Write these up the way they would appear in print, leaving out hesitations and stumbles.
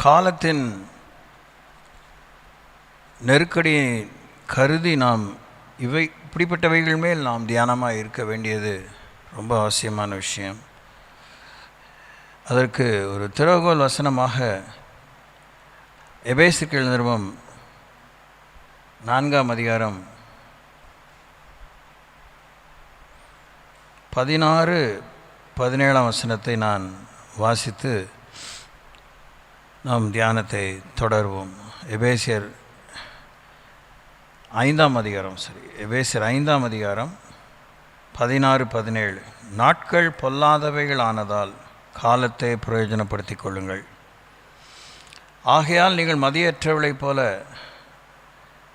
காலத்தின் நெருக்கடியை கருதி நாம் இப்படிப்பட்டவைகள் மேல் நாம் தியானமாக இருக்க வேண்டியது ரொம்ப அவசியமான விஷயம். அதற்கு ஒரு திறவுகோல் வசனமாக எபேசியர் நிருபம் 4ஆம் அதிகாரம் 16-17 வசனத்தை நான் வாசித்து நாம் தியானத்தை தொடர்வோம். எபேசியர் 5ஆம் அதிகாரம் 16-17. நாட்கள் பொல்லாதவைகள் ஆனதால் காலத்தை பிரயோஜனப்படுத்தி கொள்ளுங்கள். ஆகையால் நீங்கள்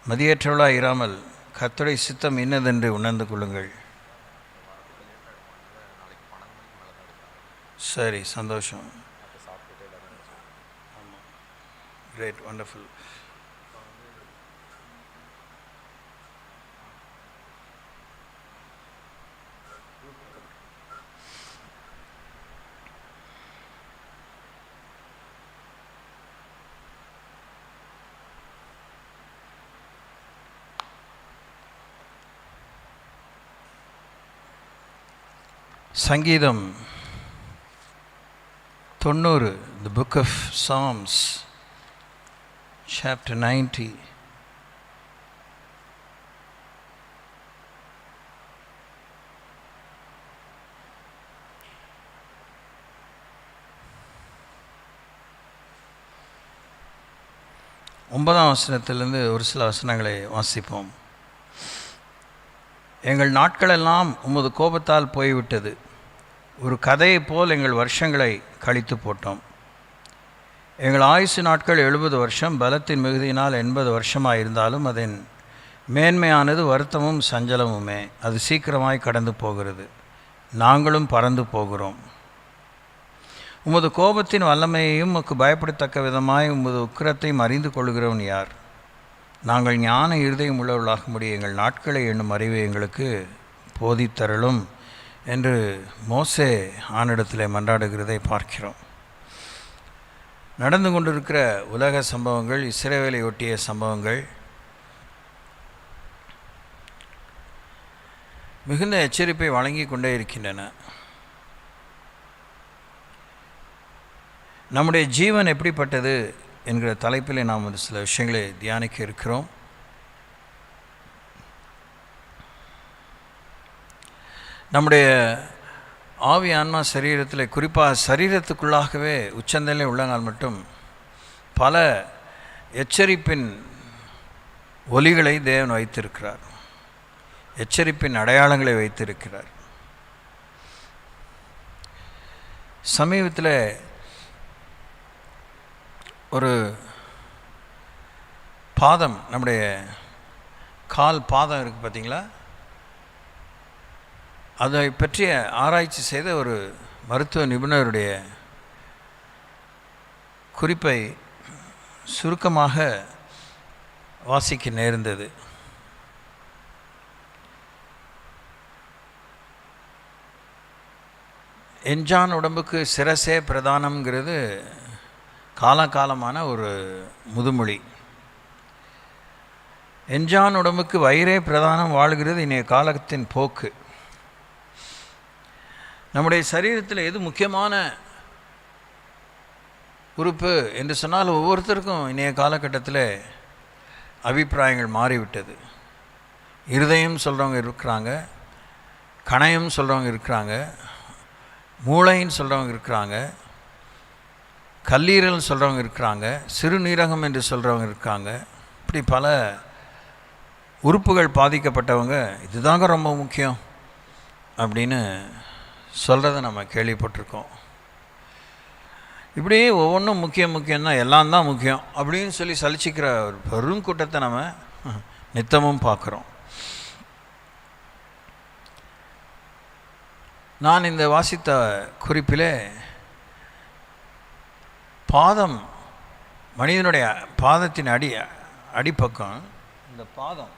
மதியற்றவளாய் இராமல் கர்த்தருடைய சித்தம் இன்னதென்று உணர்ந்து கொள்ளுங்கள். சரி, சந்தோஷம். Great, wonderful. சங்கீதம் 90, the book of Psalms, chapter 90. ஒன்பதாம் வசனத்திலிருந்து ஒரு சில வசனங்களை வாசிப்போம். எங்கள் நாட்களெல்லாம் உமது கோபத்தால் போய்விட்டது. ஒரு கதையை போல் எங்கள் வருஷங்களை கழித்து போட்டோம். எங்கள் ஆயுசு நாட்கள் 70 வருஷம், பலத்தின் மிகுதியினால் 80 வருஷமாக இருந்தாலும் அதன் மேன்மையானது வருத்தமும் சஞ்சலமுமே. அது சீக்கிரமாய் கடந்து போகிறது, நாங்களும் பறந்து போகிறோம். உமது கோபத்தின் வல்லமையையும் உமக்கு பயப்படத்தக்க விதமாய் உமது உக்கிரத்தையும் அறிந்து கொள்கிறவன் யார்? நாங்கள் ஞான இருதயம் உள்ளவர்களாகும்படி எங்கள் நாட்களை எண்ணும் அறிவை எங்களுக்கு போதித்தருளும் என்று மோசே ஆணிடத்தில் மன்றாடுகிறதை பார்க்கிறோம். நடந்து கொண்டிருக்கிற உலக சம்பவங்கள், இஸ்ரவேலை ஒட்டிய சம்பவங்கள் மிகுந்த எச்சரிப்பை வழங்கி கொண்டே இருக்கின்றன. நம்முடைய ஜீவன் எப்படிப்பட்டது என்கிற தலைப்பில் நாம் ஒரு சில விஷயங்களை தியானிக்க இருக்கிறோம். நம்முடைய ஆவி ஆன்மா சரீரத்தில், குறிப்பாக சரீரத்துக்குள்ளாகவே உச்சந்தலை உள்ளங்கால் மட்டும் பல எச்சரிப்பின் ஒலிகளை தேவன் வைத்திருக்கிறார், எச்சரிப்பின் அடையாளங்களை வைத்திருக்கிறார். சமீபத்தில் ஒரு பாதம், நம்முடைய கால் பாதம் இருக்குது பார்த்தீங்களா, அதை பற்றிய ஆராய்ச்சி செய்த ஒரு மருத்துவ நிபுணருடைய குறிப்பை சுருக்கமாக வாசிக்க நேர்ந்தது. எஞ்சான் உடம்புக்கு சிரசே பிரதானம்ங்கிறது காலகாலமான ஒரு முதுமொழி. எஞ்சான் உடம்புக்கு வயிறே பிரதானம் வாழ்கிறது இன்றைய காலத்தின் போக்கு. நம்முடைய சரீரத்தில் எது முக்கியமான உறுப்பு என்று சொன்னால் ஒவ்வொருத்தருக்கும் இன்றைய காலகட்டத்தில் அபிப்பிராயங்கள் மாறிவிட்டது. இருதயம் சொல்கிறவங்க இருக்கிறாங்க, கணையம் சொல்கிறவங்க இருக்கிறாங்க, மூளைன்னு சொல்கிறவங்க இருக்கிறாங்க, கல்லீரல் சொல்கிறவங்க இருக்கிறாங்க, சிறுநீரகம் என்று சொல்கிறவங்க இருக்காங்க. இப்படி பல உறுப்புகள் பாதிக்கப்பட்டவங்க இதுதாங்க ரொம்ப முக்கியம் அப்படின்னு சொல்கிறத நம்ம கேள்விப்பட்டிருக்கோம். இப்படி ஒவ்வொன்றும் முக்கியம்தான், எல்லாம் தான் முக்கியம் அப்படின்னு சொல்லி சலிச்சிக்கிற ஒரு பெரும் கூட்டத்தை நம்ம நித்தமும் பார்க்குறோம். நான் இந்த வாசித்த குறிப்பிலே பாதம், மனிதனுடைய பாதத்தின் அடிப்பக்கம், இந்த பாதம்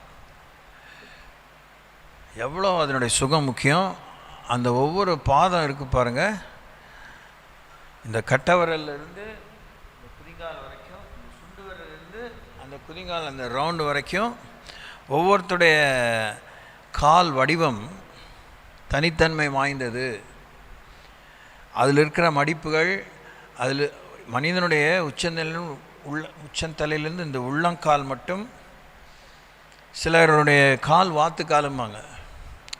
எவ்வளோ அதனுடைய சுகம் முக்கியம். அந்த ஒவ்வொரு பாதம் இருக்குது பாருங்கள், இந்த கட்டவரல்லிருந்து இந்த குதிங்கால் அந்த குதிங்கால் அந்த ரவுண்டு வரைக்கும் ஒவ்வொருத்தருடைய கால் வடிவம் தனித்தன்மை வாய்ந்தது. அதில் இருக்கிற மடிப்புகள், அதில் மனிதனுடைய உச்சந்தலையிலேருந்து இந்த உள்ளங்கால் மட்டும், சிலருடைய கால் வாத்து காலும்பாங்க.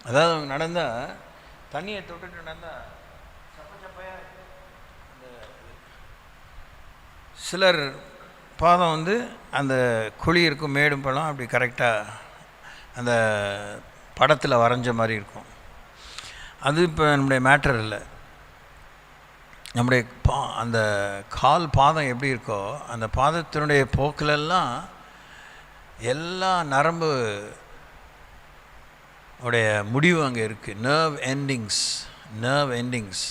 அதாவது அவங்க நடந்தால் தண்ணியை தொட்டுட்டு நடந்தால் சப்பையாக, சிலர் பாதம் வந்து அந்த குழி இருக்கும், மேடும் பழம் அப்படி கரெக்டாக அந்த படத்தில் வரைஞ்ச மாதிரி இருக்கும். அது இப்போ நம்முடைய மேட்டர் இல்லை. நம்முடைய அந்த கால் பாதம் எப்படி இருக்கோ அந்த பாதத்தினுடைய போக்கிலெல்லாம் எல்லா நரம்பு உடைய முடிவு அங்கே இருக்குது. Nerve endings.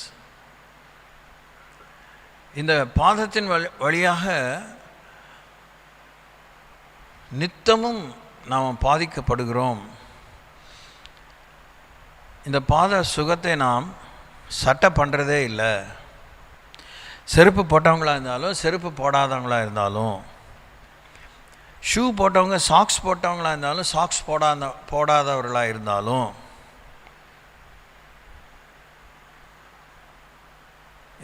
இந்த பாதத்தின் வழியாக நித்தமும் நாம் பாதிக்கப்படுகிறோம். இந்த பாத சுகத்தை நாம் சட்டை பண்ணுறதே இல்லை. செருப்பு போட்டவங்களாக இருந்தாலும் செருப்பு போடாதவங்களாக இருந்தாலும், ஷூ போட்டவங்க சாக்ஸ் போட்டவங்களாக இருந்தாலும் சாக்ஸ் போடாதவர்களாக இருந்தாலும்,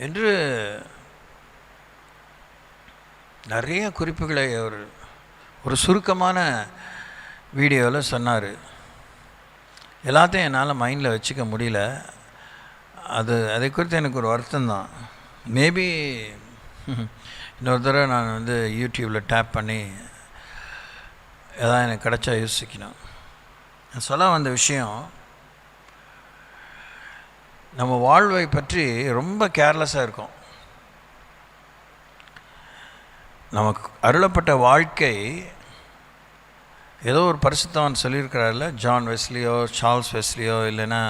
என்று நிறைய குறிப்புகளை அவர் ஒரு சுருக்கமான வீடியோவில் சொன்னார். எல்லாத்தையும் என்னால் மைண்டில் வச்சுக்க முடியல. அதை குறித்து எனக்கு ஒரு வருத்தம்தான். மேபி இன்னொரு தடவை நான் வந்து யூடியூப்பில் டேப் பண்ணி எதாவது எனக்கு கிடச்சா யோசிக்கணும். நான் சொல்ல வந்த விஷயம், நம்ம வாழ்வை பற்றி ரொம்ப கேர்லெஸ்ஸாக இருக்கோம். நமக்கு அருளப்பட்ட வாழ்க்கை ஏதோ ஒரு பரிசுத்தவான் சொல்லியிருக்கிறார்ல, ஜான் வெஸ்லியோ சார்ல்ஸ் வெஸ்லியோ இல்லைன்னா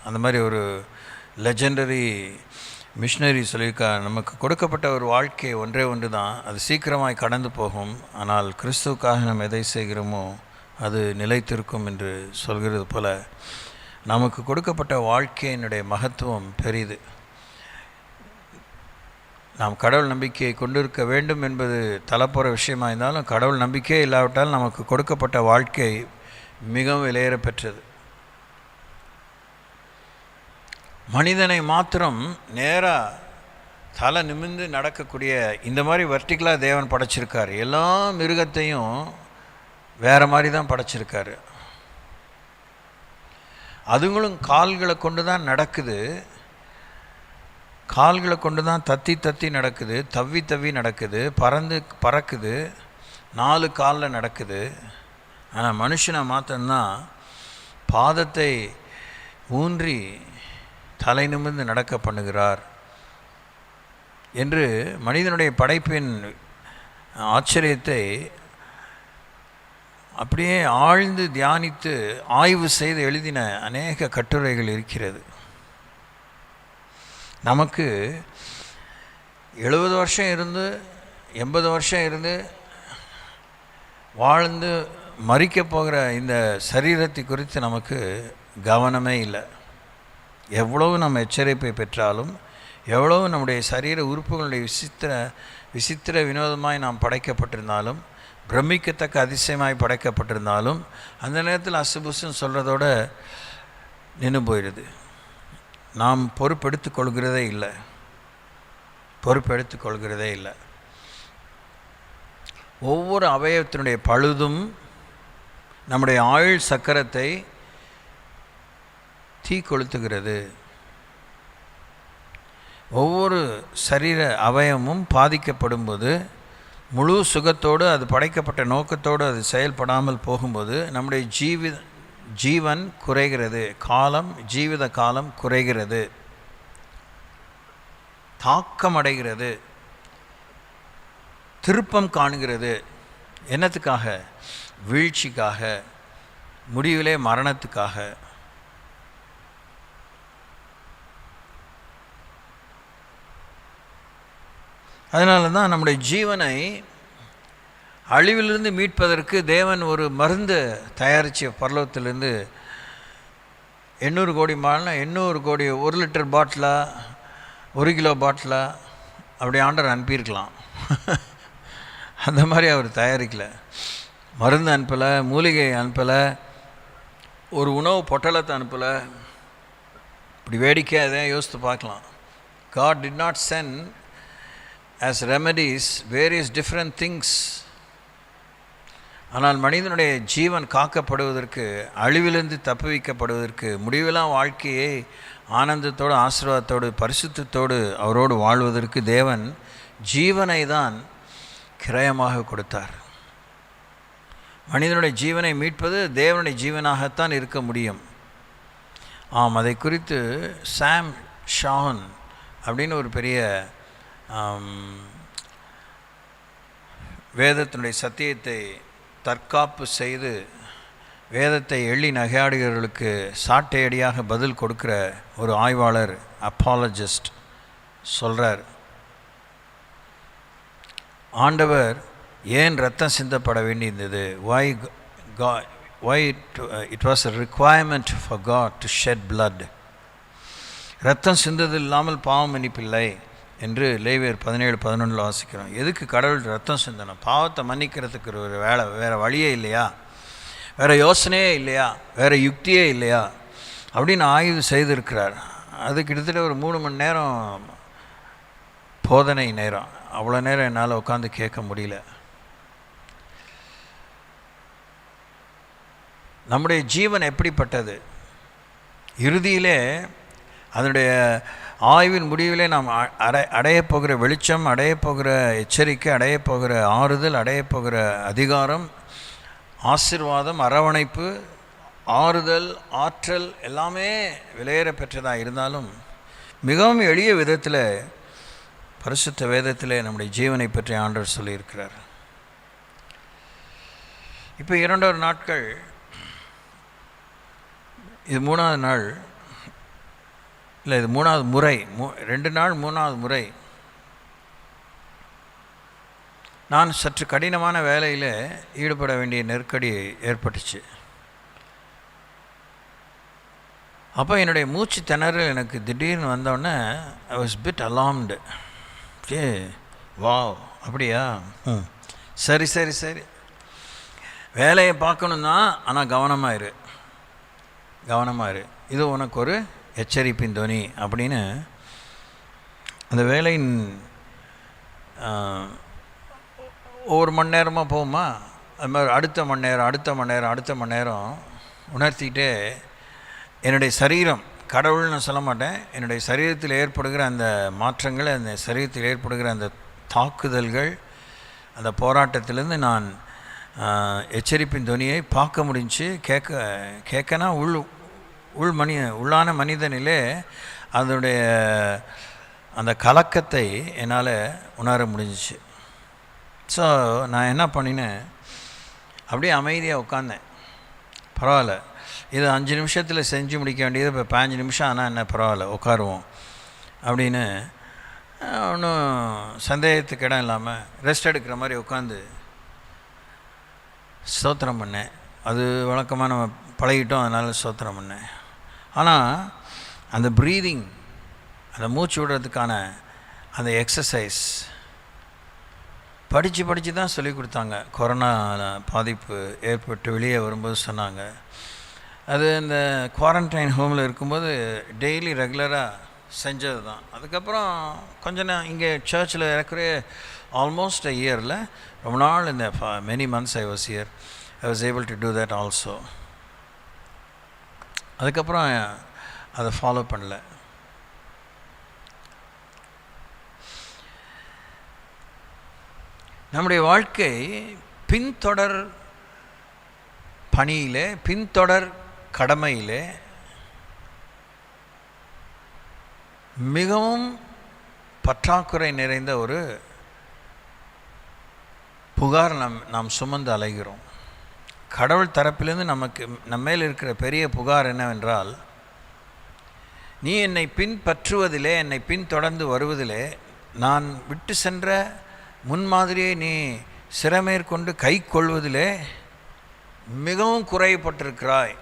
அந்த மாதிரி ஒரு லெஜெண்டரி மிஷினரி சொல்லியிருக்கார், நமக்கு கொடுக்கப்பட்ட ஒரு வாழ்க்கை ஒன்றே ஒன்று தான், அது சீக்கிரமாய் கடந்து போகும், ஆனால் கிறிஸ்துவுக்காக நம்ம எதை செய்கிறோமோ அது நிலைத்திருக்கும் என்று சொல்கிறது போல் நமக்கு கொடுக்கப்பட்ட வாழ்க்கையினுடைய மகத்துவம் பெரிது. நாம் கடவுள் நம்பிக்கையை கொண்டிருக்க வேண்டும் என்பது தலைப்புற விஷயமாக இருந்தாலும், கடவுள் நம்பிக்கையே இல்லாவிட்டால் நமக்கு கொடுக்கப்பட்ட வாழ்க்கை மிகவும் விலையேற பெற்றது. மனிதனை மாத்திரம் நேராக தலை நிமிர்ந்து நடக்கக்கூடிய இந்த மாதிரி வெர்டிகலாக தேவன் படைச்சிருக்காரு. எல்லா மிருகத்தையும் வேறு மாதிரி தான் படைச்சிருக்காரு. அதுங்களும் கால்களை கொண்டு தான் நடக்குது, கால்களை கொண்டு தான் தத்தி நடக்குது, தவ்வி நடக்குது, பறக்குது, 4 காலில் நடக்குது. ஆனால் மனுஷனை மாத்திரம்தான் பாதத்தை ஊன்றி தலை நிமிர்ந்து நடக்க பண்ணுகிறார் என்று மனிதனுடைய படைப்பின் ஆச்சரியத்தை அப்படியே ஆழ்ந்து தியானித்து ஆய்வு செய்து எழுதின அநேக கட்டுரைகள் இருக்கிறது. நமக்கு 70 வருஷம் இருந்து 80 வருஷம் இருந்து வாழ்ந்து மரிக்க போகிற இந்த சரீரத்தை குறித்து நமக்கு கவனமே இல்லை. எவ்வளவு நம்ம எச்சரிப்பை பெற்றாலும், எவ்வளவு நம்முடைய சரீர உறுப்புகளுடைய விசித்திர வினோதமாய் நாம் படைக்கப்பட்டிருந்தாலும், பிரமிக்கத்தக்க அதிசயமாய் படைக்கப்பட்டிருந்தாலும், அந்த நேரத்தில் அசுபுசுன்னு சொல்கிறதோட நின்று போயிடுது. நாம் பொறுப்பெடுத்து கொள்கிறதே இல்லை. ஒவ்வொரு அவயவத்தினுடைய பழுதும் நம்முடைய ஆயுள் சக்கரத்தை தீ கொளுத்துகிறது. ஒவ்வொரு சரீர அவயமும் பாதிக்கப்படும்போது, முழு சுகத்தோடு அது படைக்கப்பட்ட நோக்கத்தோடு அது செயல்படாமல் போகும்போது நம்முடைய ஜீவன் குறைகிறது, ஜீவித காலம் குறைகிறது, தாக்கமடைகிறது, திருப்பம் காணுகிறது. என்னத்துக்காக? வீழ்ச்சிக்காக, முடிவிலே மரணத்துக்காக. அதனால தான் நம்முடைய ஜீவனை அழிவிலிருந்து மீட்பதற்கு தேவன் ஒரு மருந்து தயாரித்த பரலோகத்திலிருந்து 800 கோடி மாலைனா 800 கோடி 1 லிட்டர் பாட்டிலா 1 கிலோ பாட்டிலா அப்படி ஆண்டவர் அனுப்பியிருக்கலாம். அந்த மாதிரி அவர் தயாரிக்கலை. மருந்து அனுப்பலை, மூலிகை அனுப்பலை, ஒரு உணவு பொட்டலத்தை அனுப்பலை. இப்படி வேடிக்கை அதை யோசித்து பார்க்கலாம். God did not send as remedies various different things. ஆனால் மனிதனுடைய ஜீவன் காக்கப்படுவதற்கு, அழிவிலிருந்து தப்புவிக்கப்படுவதற்கு, முடிவெல்லாம் வாழ்க்கையை ஆனந்தத்தோடு ஆசீர்வாதத்தோடு பரிசுத்தத்தோடு அவரோடு வாழ்வதற்கு தேவன் ஜீவனை தான் கிரயமாக கொடுத்தார். மனிதனுடைய ஜீவனை மீட்பது தேவனுடைய ஜீவனாகத்தான் இருக்க முடியும். அதை குறித்து சாம் ஷான் அப்படின்னு ஒரு பெரிய வேதத்தினுடைய சத்தியத்தை தற்காப்பு செய்து வேதத்தை எள்ளி நகையாடுகிறவர்களுக்கு சாட்டையடியாக பதில் கொடுக்குற ஒரு ஆய்வாளர், அப்பாலஜிஸ்ட் சொல்கிறார், ஆண்டவர் ஏன் ரத்தம் சிந்தப்பட வேண்டியிருந்தது? why it was a requirement for God to shed blood. ரத்தம் சிந்தது இல்லாமல் பாவம் மன்னிப்பில்லை என்று லேவியர் 17:11 வாசிக்கிறோம். எதுக்கு கடவுள் ரத்தம் சிந்தணும்? பாவத்தை மன்னிக்கிறதுக்கு ஒரு வேறு வழியே இல்லையா? வேறு யோசனையே இல்லையா? வேறு யுக்தியே இல்லையா? அப்படின்னு ஆய்வு செய்திருக்கிறார். அது கிட்டத்தட்ட ஒரு 3 மணி நேரம் போதனை நேரம். அவ்வளோ நேரம் என்னால் உட்காந்து கேட்க முடியல. நம்முடைய ஜீவன் எப்படிப்பட்டது? இறுதியிலே அதனுடைய ஆய்வின் முடிவிலே நாம் அடையப்போகிற வெளிச்சம், அடையப்போகிற எச்சரிக்கை, அடையப்போகிற ஆறுதல், அடையப்போகிற அதிகாரம், ஆசீர்வாதம், அரவணைப்பு, ஆறுதல், ஆற்றல் எல்லாமே விலையேற பெற்றதாக இருந்தாலும் மிகவும் எளிய விதத்தில் பரிசுத்த வேதத்தில் நம்முடைய ஜீவனை பற்றி ஆண்டவர் சொல்லியிருக்கிறார். இப்போ 2 நாட்கள், இது 3வது நாள் இல்லை, இது 3வது முறை. 2 நாள் 3வது முறை நான் சற்று கடினமான வேலையில் ஈடுபட வேண்டிய நெருக்கடி ஏற்பட்டுச்சு. அப்போ என்னுடைய மூச்சு திணறல் எனக்கு திடீர்னு வந்தோடனே ஐ வாஸ் பிட் அலார்ம்டு. வாவ், அப்படியா? சரி சரி சரி, வேலையை பார்க்கணும் தான், ஆனால் கவனமாக இரு, இது உனக்கு ஒரு எச்சரிப்பின் துணி அப்படின்னு அந்த வேலையின் ஒவ்வொரு மணி நேரமாக போகுமா, அது மாதிரி அடுத்த மணி நேரம் உணர்த்திக்கிட்டே என்னுடைய சரீரம், கடவுள்னு நான் சொல்ல மாட்டேன், என்னுடைய சரீரத்தில் ஏற்படுகிற அந்த மாற்றங்கள், அந்த சரீரத்தில் ஏற்படுகிற அந்த தாக்குதல்கள், அந்த போராட்டத்திலேருந்து நான் எச்சரிப்பின் துணியை பார்க்க முடிஞ்சு. கேட்கனா உள்ளான மனிதனிலே அதனுடைய அந்த கலக்கத்தை என்னால் உணர முடிஞ்சிச்சு. ஸோ நான் என்ன பண்ணினேன், அப்படியே அமைதியாக உட்காந்தேன். பரவாயில்ல, இது 5 நிமிஷத்தில் செஞ்சு முடிக்க வேண்டியது இப்போ 15 நிமிஷம் ஆனால் என்ன பரவாயில்ல, உட்காருவோம் அப்படின்னு ஒன்றும் சந்தேகத்துக்கு இடம் இல்லாமல் ரெஸ்ட் எடுக்கிற மாதிரி உட்காந்து ஸ்தோத்திரம் பண்ணேன். அது வழக்கமாக நம்ம பழகிட்டோம், அதனால் ஸ்தோத்திரம் பண்ணேன். ஆனால் அந்த ப்ரீதிங், அந்த மூச்சு விடுறதுக்கான அந்த எக்ஸசைஸ் படித்து தான் சொல்லி கொடுத்தாங்க. கொரோனா பாதிப்பு ஏற்பட்டு வெளியே வரும்போது சொன்னாங்க. அது இந்த குவாரண்டைன் ஹோமில் இருக்கும்போது டெய்லி ரெகுலராக செஞ்சது தான். அதுக்கப்புறம் கொஞ்சம் இங்கே சர்ச்சில் இருக்கிற ஆல்மோஸ்ட் அ இயரில் ரொம்ப நாள், இந்த many months I was able to do that also. அதுக்கப்புறம் அதை ஃபாலோ பண்ணல. நம்முடைய வாழ்க்கை பின்தொடர் பணியிலே, பின்தொடர் கடமையிலே மிகவும் பற்றாக்குறை நிறைந்த ஒரு புகார் நாம் சுமந்து அலைகிறோம். கடவுள் தரப்பிலிருந்து நம்மேல் இருக்கிற பெரிய புகார் என்னவென்றால், நீ என்னை பின்பற்றுவதிலே, என்னை பின்தொடர்ந்து வருவதிலே, நான் விட்டு சென்ற முன்மாதிரியை நீ சிறமேற்கொண்டு கை கொள்வதிலே மிகவும் குறைப்பட்டிருக்கிறாய்,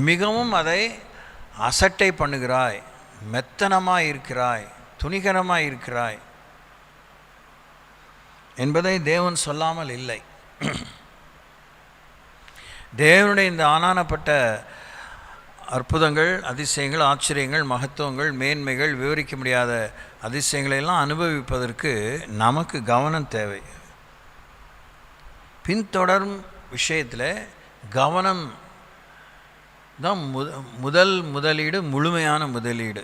மிகவும் அதை அசட்டை பண்ணுகிறாய், மெத்தனமாக இருக்கிறாய், துணிகரமாக இருக்கிறாய். என்பதை தேவன் சொல்லாமல் இல்லை. தேவனுடைய இந்த ஆனானப்பட்ட அற்புதங்கள், அதிசயங்கள், ஆச்சரியங்கள், மகத்துவங்கள், மேன்மைகள், விவரிக்க முடியாத அதிசயங்களெல்லாம் அனுபவிப்பதற்கு நமக்கு கவனம் தேவை. பின்தொடரும் விஷயத்தில் கவனம் தான் முதலீடு, முழுமையான முதலீடு.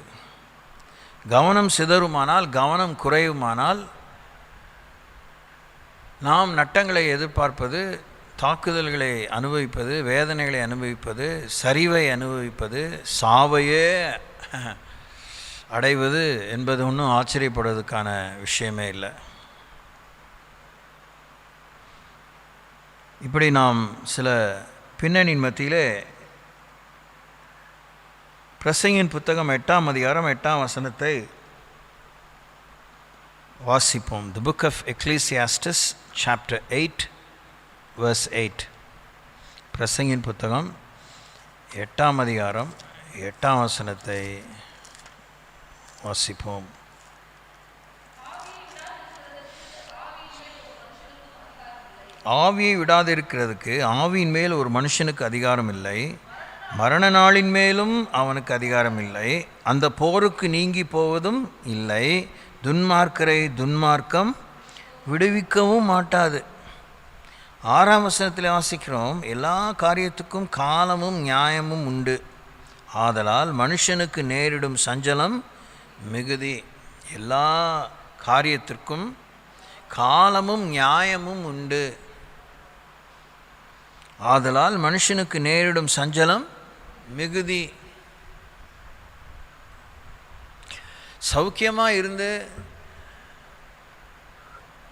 கவனம் சிதறுமானால், கவனம் குறையுமானால் நாம் நட்டங்களை எதிர்பார்ப்பது, தாக்குதல்களை அனுபவிப்பது, வேதனைகளை அனுபவிப்பது, சரிவை அனுபவிப்பது, சாவையே அடைவது என்பது ஒன்றும் ஆச்சரியப்படுவதற்கான விஷயமே இல்லை. இப்படி நாம் சில பின்னணியின் மத்தியிலே பிரசங்கின் புத்தகம் 8ஆம் அதிகாரம் 8ஆம் வசனத்தை வாசிப்போம். The book of Ecclesiastes chapter 8 verse 8. பிரசங்கின் புத்தகம் 8ஆம் அதிகாரம் 8ஆம் வசனத்தை வாசிப்போம். ஆவியை விடாதிருக்கிறதுக்கு ஆவியின் மேல் ஒரு மனுஷனுக்கு அதிகாரம் இல்லை, மரண நாளின் மேலும் அவனுக்கு அதிகாரம் இல்லை, அந்த போருக்கு நீங்கி போவதும் இல்லை, துன்மார்க்கரை துன்மார்க்கம் விடுவிக்கவும் மாட்டாது. 6ஆம் வசனத்தில் வாசிக்கிறோம், எல்லா காரியத்துக்கும் காலமும் நியாயமும் உண்டு, ஆதலால் மனுஷனுக்கு நேரிடும் சஞ்சலம் மிகுதி. எல்லா காரியத்திற்கும் காலமும் நியாயமும் உண்டு, ஆதலால் மனுஷனுக்கு நேரிடும் சஞ்சலம் மிகுதி. சௌக்கியமாக இருந்து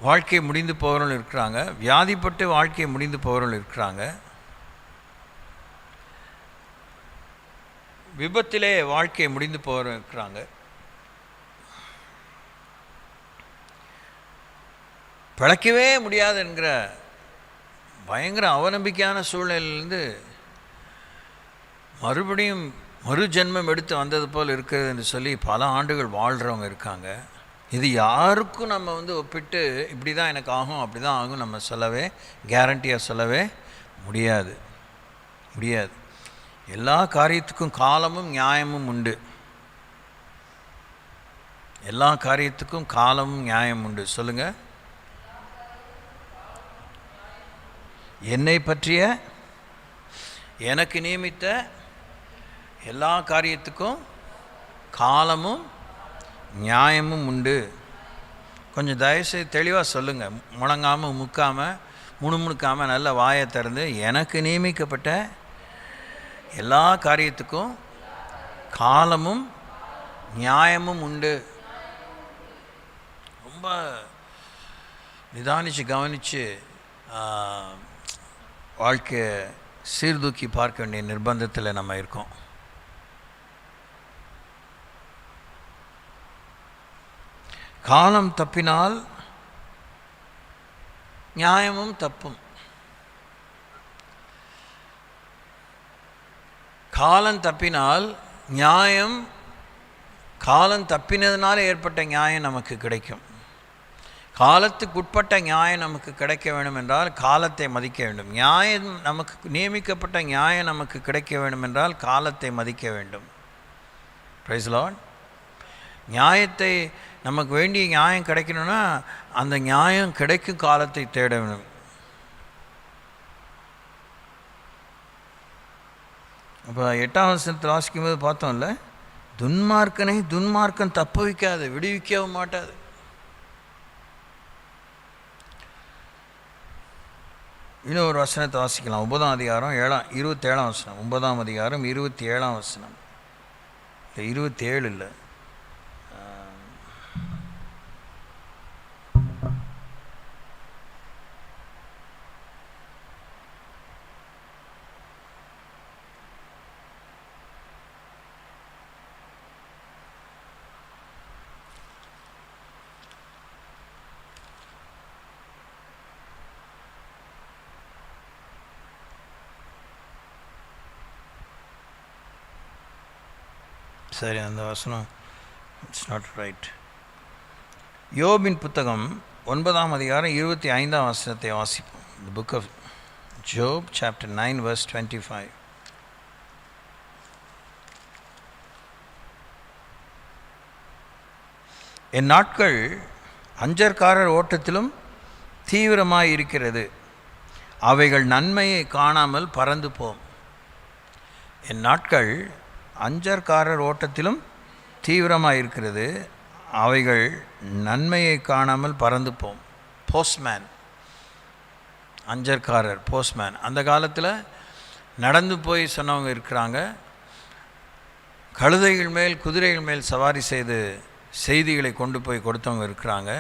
வாழ்க்கை முடிந்து போகிறவர்கள் இருக்கிறாங்க, வியாதிப்பட்டு வாழ்க்கை முடிந்து போகிறவர்கள் இருக்கிறாங்க, விபத்திலே வாழ்க்கை முடிந்து போகிறவர்கள் இருக்கிறாங்க, பிழைக்கவே முடியாது என்கிற பயங்கர அவநம்பிக்கையான சூழ்நிலையிலிருந்து மறுபடியும் மறு ஜென்மம் எடுத்து வந்தது போல் இருக்கிறது என்று சொல்லி பல ஆண்டுகள் வாழ்கிறவங்க இருக்காங்க. இது யாருக்கும் நம்ம ஒப்பிட்டு இப்படி தான் எனக்கு ஆகும், அப்படி தான் ஆகும் நம்ம சொல்லவே, கேரண்டியாக சொல்லவே முடியாது. எல்லா காரியத்துக்கும் காலமும் நியாயமும் உண்டு. எல்லா காரியத்துக்கும் காலமும் நியாயம் உண்டு. சொல்லுங்கள். என்னை பற்றிய எனக்கு நியமித்த எல்லா காரியத்துக்கும் காலமும் நியாயமும் உண்டு. கொஞ்சம் தயவுசெய்து தெளிவாக சொல்லுங்கள், முழங்காமல் முக்காமல் முணுமுணுக்காமல் நல்ல வாயை திறந்து, எனக்கு நியமிக்கப்பட்ட எல்லா காரியத்துக்கும் காலமும் நியாயமும் உண்டு. ரொம்ப நிதானித்து கவனித்து வாழ்க்கையை சீர்தூக்கி பார்க்க வேண்டிய நிர்பந்தத்தில் நம்ம இருக்கோம். காலம் தப்பினால் நியாயமும் தப்பும். காலம் தப்பினால் நியாயம், காலம் தப்பினதுனால ஏற்பட்ட நியாயம் நமக்கு கிடைக்கும். காலத்துக்குட்பட்ட நியாயம் நமக்கு கிடைக்க வேண்டும் என்றால் காலத்தை மதிக்க வேண்டும். நியாயம் நமக்கு நியமிக்கப்பட்ட நியாயம் நமக்கு கிடைக்க வேண்டும் என்றால் காலத்தை மதிக்க வேண்டும். Praise Lord. நியாயத்தை நமக்கு வேண்டிய நியாயம் கிடைக்கணும்னா அந்த நியாயம் கிடைக்கும் காலத்தை தேட வேண்டும். அப்போ 8ஆம் வசனத்தில் வாசிக்கும்போது பார்த்தோம்ல, துன்மார்க்கனை துன்மார்க்கம் தப்பு வைக்காது, விடுவிக்கவும் மாட்டாது. இன்னும் ஒரு வசனத்தை வாசிக்கலாம். 9ஆம் அதிகாரம் 27ஆம் வசனம். 9ஆம் அதிகாரம் 27ஆம் வசனம். இல்லை, 27 இல்லை, சரி, அந்த வசனம் இட்ஸ் நாட் ரைட். யோபின் புத்தகம் 9ஆம் அதிகாரம் 25ஆம் வசனத்தை வாசிப்போம். The book of Job, chapter 9, verse 25. என் நாட்கள் அஞ்சற்காரர் ஓட்டத்திலும் தீவிரமாய் இருக்கிறது, அவைகள் நன்மையை காணாமல் பறந்து போம். என் நாட்கள் அஞ்சற்காரர் ஓட்டத்திலும் தீவிரமாக இருக்கிறது, அவைகள் நன்மையை காணாமல் பறந்து போம். போஸ்ட்மேன், அஞ்சற்காரர், போஸ்ட்மேன். அந்த காலத்தில் நடந்து போய் சொன்னவங்க இருக்கிறாங்க, கழுதைகள் மேல் குதிரைகள் மேல் சவாரி செய்து செய்திகளை கொண்டு போய் கொடுத்தவங்க இருக்கிறாங்க.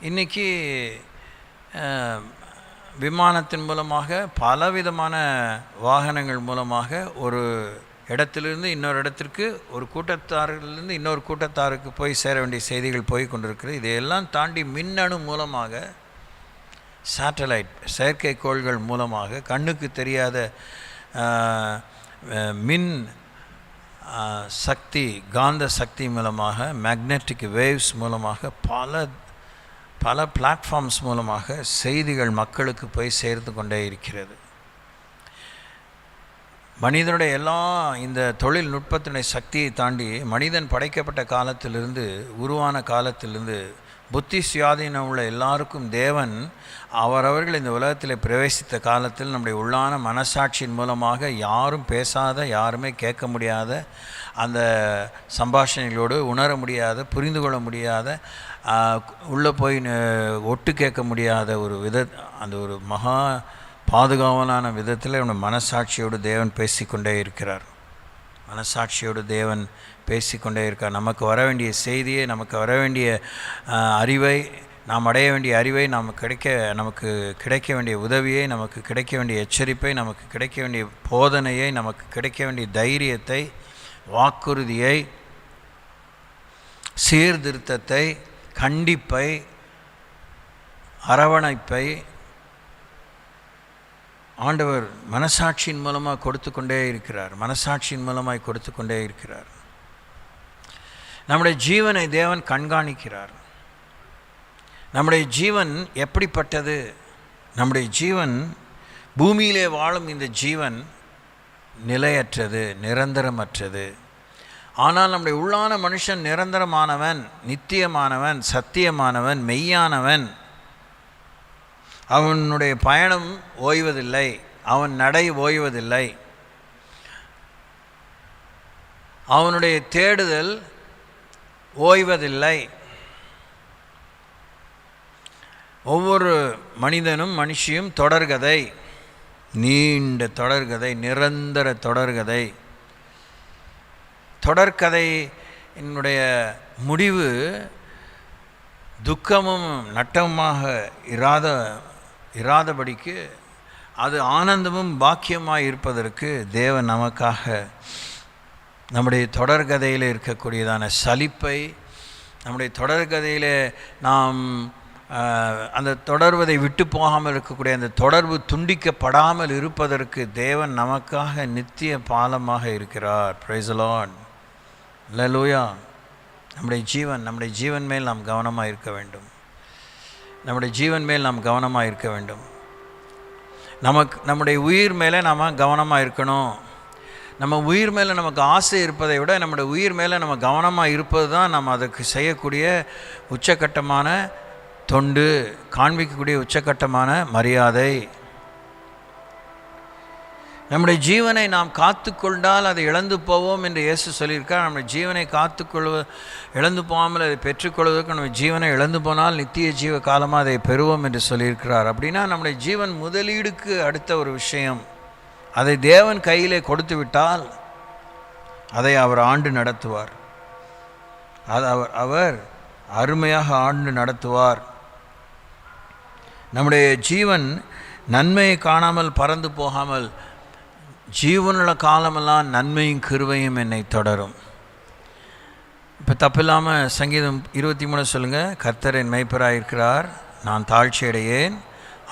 இன்றைக்கி விமானத்தின் மூலமாக பலவிதமான வாகனங்கள் மூலமாக ஒரு இடத்திலிருந்து இன்னொரு இடத்திற்கு, ஒரு கூட்டத்தாரிலிருந்து இன்னொரு கூட்டத்தாருக்கு போய் சேர வேண்டிய செய்திகள் போய் கொண்டிருக்கிறது. இதையெல்லாம் தாண்டி மின்னணு மூலமாக, சேட்டலைட் செயற்கைக்கோள்கள் மூலமாக, கண்ணுக்கு தெரியாத மின் சக்தி, காந்த சக்தி மூலமாக, மேக்னெட்டிக் வேவ்ஸ் மூலமாக, பல பிளாட்ஃபார்ம்ஸ் மூலமாக செய்திகள் மக்களுக்கு போய் சேர்த்து கொண்டே இருக்கிறது. மனிதனுடைய எல்லா இந்த தொழில்நுட்பத்தினுடைய சக்தியை தாண்டி மனிதன் படைக்கப்பட்ட காலத்திலிருந்து, உருவான காலத்திலிருந்து, புத்தி சுயாதீனம் உள்ள எல்லாருக்கும் தேவன் அவரவர்கள் இந்த உலகத்தில் பிரவேசித்த காலத்தில் நம்முடைய உள்ளான மனசாட்சியின் மூலமாக யாரும் பேசாத, யாருமே கேட்க முடியாத, அந்த சம்பாஷணைகளோடு உணர முடியாத, புரிந்து கொள்ள முடியாத, உள்ளே போய் ஒட்டு கேட்க முடியாத ஒரு அந்த ஒரு மகா பாதுகாவலான விதத்தில் நம்ம மனசாட்சியோடு தேவன் பேசிக்கொண்டே இருக்கிறார். மனசாட்சியோடு தேவன் பேசிக்கொண்டே இருக்கார். நமக்கு வர வேண்டிய செய்தியை, நமக்கு வர வேண்டிய அறிவை, நாம் அடைய வேண்டிய அறிவை, நமக்கு கிடைக்க வேண்டிய உதவியை, நமக்கு கிடைக்க வேண்டிய எச்சரிப்பை, நமக்கு கிடைக்க வேண்டிய போதனையை, நமக்கு கிடைக்க வேண்டிய தைரியத்தை, வாக்குறுதியை, சீர்திருத்தத்தை, கண்டிப்பை, அரவணைப்பை ஆண்டவர் மனசாட்சியின் மூலமாக கொடுத்து கொண்டே இருக்கிறார். மனசாட்சியின் மூலமாக கொடுத்து கொண்டே இருக்கிறார். நம்முடைய ஜீவனை தேவன் கண்காணிக்கிறார். நம்முடைய ஜீவன் எப்படிப்பட்டது? நம்முடைய ஜீவன், பூமியிலே வாழும் இந்த ஜீவன் நிலையற்றது, நிரந்தரமற்றது. ஆனால் நம்முடைய உள்ளான மனுஷன் நிரந்தரமானவன், நித்தியமானவன், சத்தியமானவன், மெய்யானவன். அவனுடைய பயணம் ஓய்வதில்லை, அவன் நடை ஓய்வதில்லை, அவனுடைய தேடுதல் ஓய்வதில்லை. ஒவ்வொரு மனிதனும் மனுஷியும் தொடர்கதை, நீண்ட தொடர்கதை, நிரந்தர தொடர்கதை. தொடர்கதை என்னுடைய முடிவு துக்கமும் நட்டமாக இராதபடிக்கு அது ஆனந்தமும் பாக்கியமாக இருப்பதற்கு தேவன் நமக்காக நம்முடைய தொடர்கதையில் இருக்கக்கூடியதான சலிப்பை, நம்முடைய தொடர்கதையில் நாம் அந்த தொடர்வதை விட்டு போகாமல் இருக்கக்கூடிய அந்த தொடர்பு துண்டிக்கப்படாமல் இருப்பதற்கு தேவன் நமக்காக நித்திய பாலமாக இருக்கிறார். Praise the lord. அல்லேலூயா. நம்முடைய ஜீவன் மேல் நாம் கவனமாக இருக்க வேண்டும். நம்முடைய ஜீவன் மேல் நாம் கவனமாக இருக்க வேண்டும். நம்முடைய உயிர் மேலே நாம் கவனமாக இருக்கணும். நம்ம உயிர் மேலே நமக்கு ஆசை இருப்பதை விட நம்முடைய உயிர் மேலே நம்ம கவனமாக இருப்பது தான் நம்ம அதுக்கு செய்யக்கூடிய உச்சக்கட்டமான தொண்டு, காண்பிக்கக்கூடிய உச்சக்கட்டமான மரியாதை. நம்முடைய ஜீவனை நாம் காத்து கொண்டால் அதை இழந்து போவோம் என்று இயேசு சொல்லியிருக்கார். நம்முடைய ஜீவனை இழந்து போகாமல் அதை பெற்றுக்கொள்வதற்கு நம்ம ஜீவனை இழந்து போனால் நித்திய ஜீவ காலமாக அதை பெறுவோம் என்று சொல்லியிருக்கிறார். அப்படின்னா நம்முடைய ஜீவன் முதலீடுக்கு அடுத்த ஒரு விஷயம். அதை தேவன் கையிலே கொடுத்து விட்டால் அதை அவர் ஆண்டு நடத்துவார். அவர் அருமையாக ஆண்டு நடத்துவார். நம்முடைய ஜீவன் நன்மையை காணாமல் பறந்து போகாமல் ஜீவனுள்ள காலமெல்லாம் நன்மையும் கிருபையும் என்னை தொடரும். இப்போ தப்பில்லாமல் சங்கீதம் 23 சொல்லுங்கள். கர்த்தர் என் மேய்ப்பராக இருக்கிறார், நான் தாழ்ச்சி அடையேன்.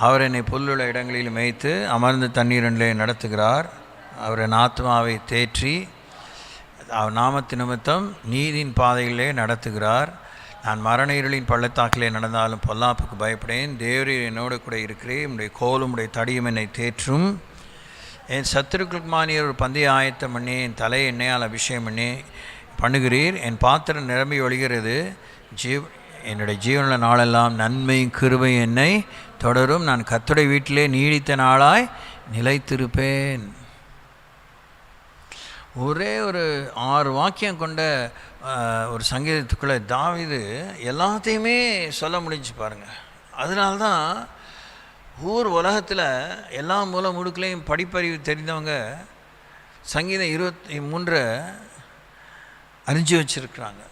அவர் என்னை புல்லுள்ள இடங்களில் மேய்த்து அமர்ந்து தண்ணீரிலே நடத்துகிறார். அவர் என் ஆத்மாவை தேற்றி அவர் நாமத்து நிமித்தம் நீதியின் பாதையிலே நடத்துகிறார். நான் மரண இருளின் பள்ளத்தாக்கிலே நடந்தாலும் பொல்லாப்புக்கு பயப்படேன், தேவரீர் என்னோடு கூட இருக்கிறேன், உடைய கோலும் உடைய தடியும் என்னை தேற்றும். என் சத்துருக்களுக்கு மானியர் ஒரு பந்தய ஆயத்தம் பண்ணி என் தலையை எண்ணெயால் அபிஷேகம் பண்ணி பண்ணுகிறீர். என் பாத்திரம் நிரம்பி ஒழிகிறது. என்னுடைய ஜீவனில் நாளெல்லாம் நன்மையும் கிருபையும் என்னை தொடரும். நான் கர்த்தருடைய வீட்டிலே நீடித்த நாளாய் நிலைத்திருப்பேன். ஒரே ஒரு 6 வாக்கியம் கொண்ட ஒரு சங்கீதத்துக்குள்ளே தாவீது எல்லாத்தையுமே சொல்ல முடிஞ்சு பாருங்கள். அதனால்தான் ஊர் உலகத்தில் எல்லா மூல முடுக்களையும் படிப்பறிவு தெரிந்தவங்க சங்கீதம் 23 அறிஞ்சு வச்சுருக்குறாங்க.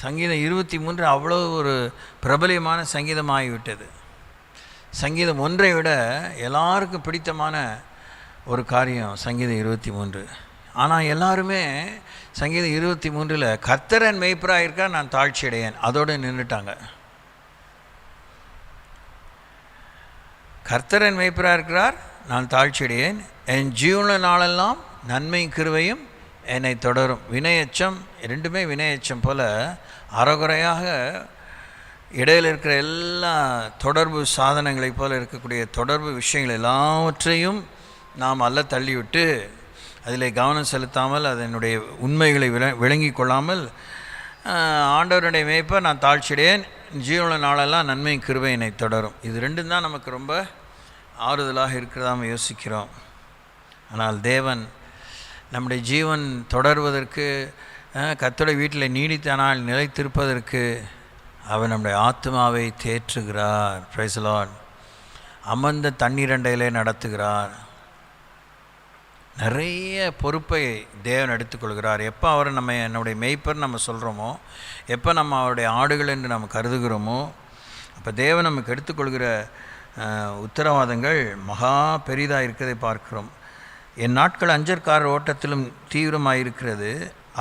சங்கீதம் 23 அவ்வளோ ஒரு பிரபலியமான சங்கீதமாகிவிட்டது. சங்கீதம் 1 விட எல்லாருக்கும் பிடித்தமான ஒரு காரியம் சங்கீதம் 23. ஆனால் எல்லாருமே சங்கீதம் 23 கர்த்தரன் மெய்ப்பராக இருக்கா, நான் தாழ்ச்சி அடையேன், அதோடு நின்றுட்டாங்க. கர்த்தரன் மெய்ப்பராக இருக்கிறார், நான் தாழ்ச்சி அடையேன், என் ஜீவன நாளெல்லாம் நன்மை கிருபையும் என்னை தொடரும். வினையச்சம், ரெண்டுமே வினையச்சம் போல் அறகுறையாக இடையில் இருக்கிற எல்லா தொடர்பு சாதனங்களைப் போல் இருக்கக்கூடிய தொடர்பு விஷயங்கள் எல்லாவற்றையும் நாம் அல்ல தள்ளிவிட்டு அதில் கவனம் செலுத்தாமல் அதனுடைய உண்மைகளை விளங்கி கொள்ளாமல் ஆண்டவருடைய மேய்ப்பை நான் தாழ்ச்சியடையேன், ஜீவன நாளெல்லாம் நன்மை கிருபை என்னை தொடரும். இது ரெண்டும் தான் நமக்கு ரொம்ப ஆறுதலாக இருக்கிறதாம யோசிக்கிறோம். ஆனால் தேவன் நம்முடைய ஜீவன் தொடர்வதற்கு, கர்த்தருடைய வீட்டில் நீடித்த நாள் நிலைத்திருப்பதற்கு அவர் நம்முடைய ஆத்மாவை தேற்றுகிறார். Price the Lord. அமர்ந்த தண்ணீரண்டையிலே நடத்துகிறார். நிறைய பொறுப்பை தேவன் எடுத்துக்கொள்கிறார். எப்போ அவர் என்னுடைய மெய்ப்பர் நம்ம சொல்கிறோமோ, எப்போ நம்ம அவருடைய ஆடுகள் என்று நம்ம கருதுகிறோமோ, அப்போ தேவன் நமக்கு எடுத்துக்கொள்கிற உத்தரவாதங்கள் மகா பெரிதாக இருக்கிறதை பார்க்கிறோம். என் நாட்கள் அஞ்சற்காரர் ஓட்டத்திலும் தீவிரமாக இருக்கிறது,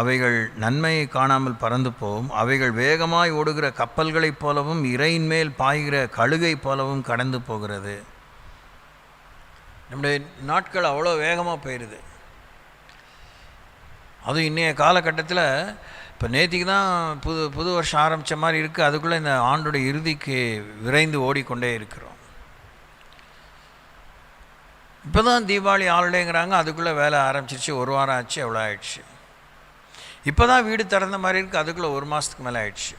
அவைகள் நன்மையை காணாமல் பறந்து போகும், அவைகள் வேகமாய் ஓடுகிற கப்பல்களைப் போலவும் இறையின் மேல் பாய்கிற கழுகை போலவும் கடந்து போகிறது. நம்முடைய நாட்கள் அவ்வளோ வேகமாக போயிடுது. அதுவும் இன்றைய காலகட்டத்தில் இப்போ நேற்றுக்கு தான் புது வருஷம் ஆரம்பித்த மாதிரி இருக்குது, அதுக்குள்ளே இந்த ஆண்டுடைய இறுதிக்கு விரைந்து ஓடிக்கொண்டே இருக்கிறோம். இப்போ தான் தீபாவளி ஹாலிடேங்கிறாங்க, அதுக்குள்ளே வேலை ஆரம்பிச்சிருச்சு, 1 வாரம் ஆச்சு, எவ்வளோ ஆயிடுச்சு. இப்போ தான் வீடு திறந்த மாதிரி இருக்குது, அதுக்குள்ளே 1 மாதத்துக்கு மேலே ஆயிடுச்சு.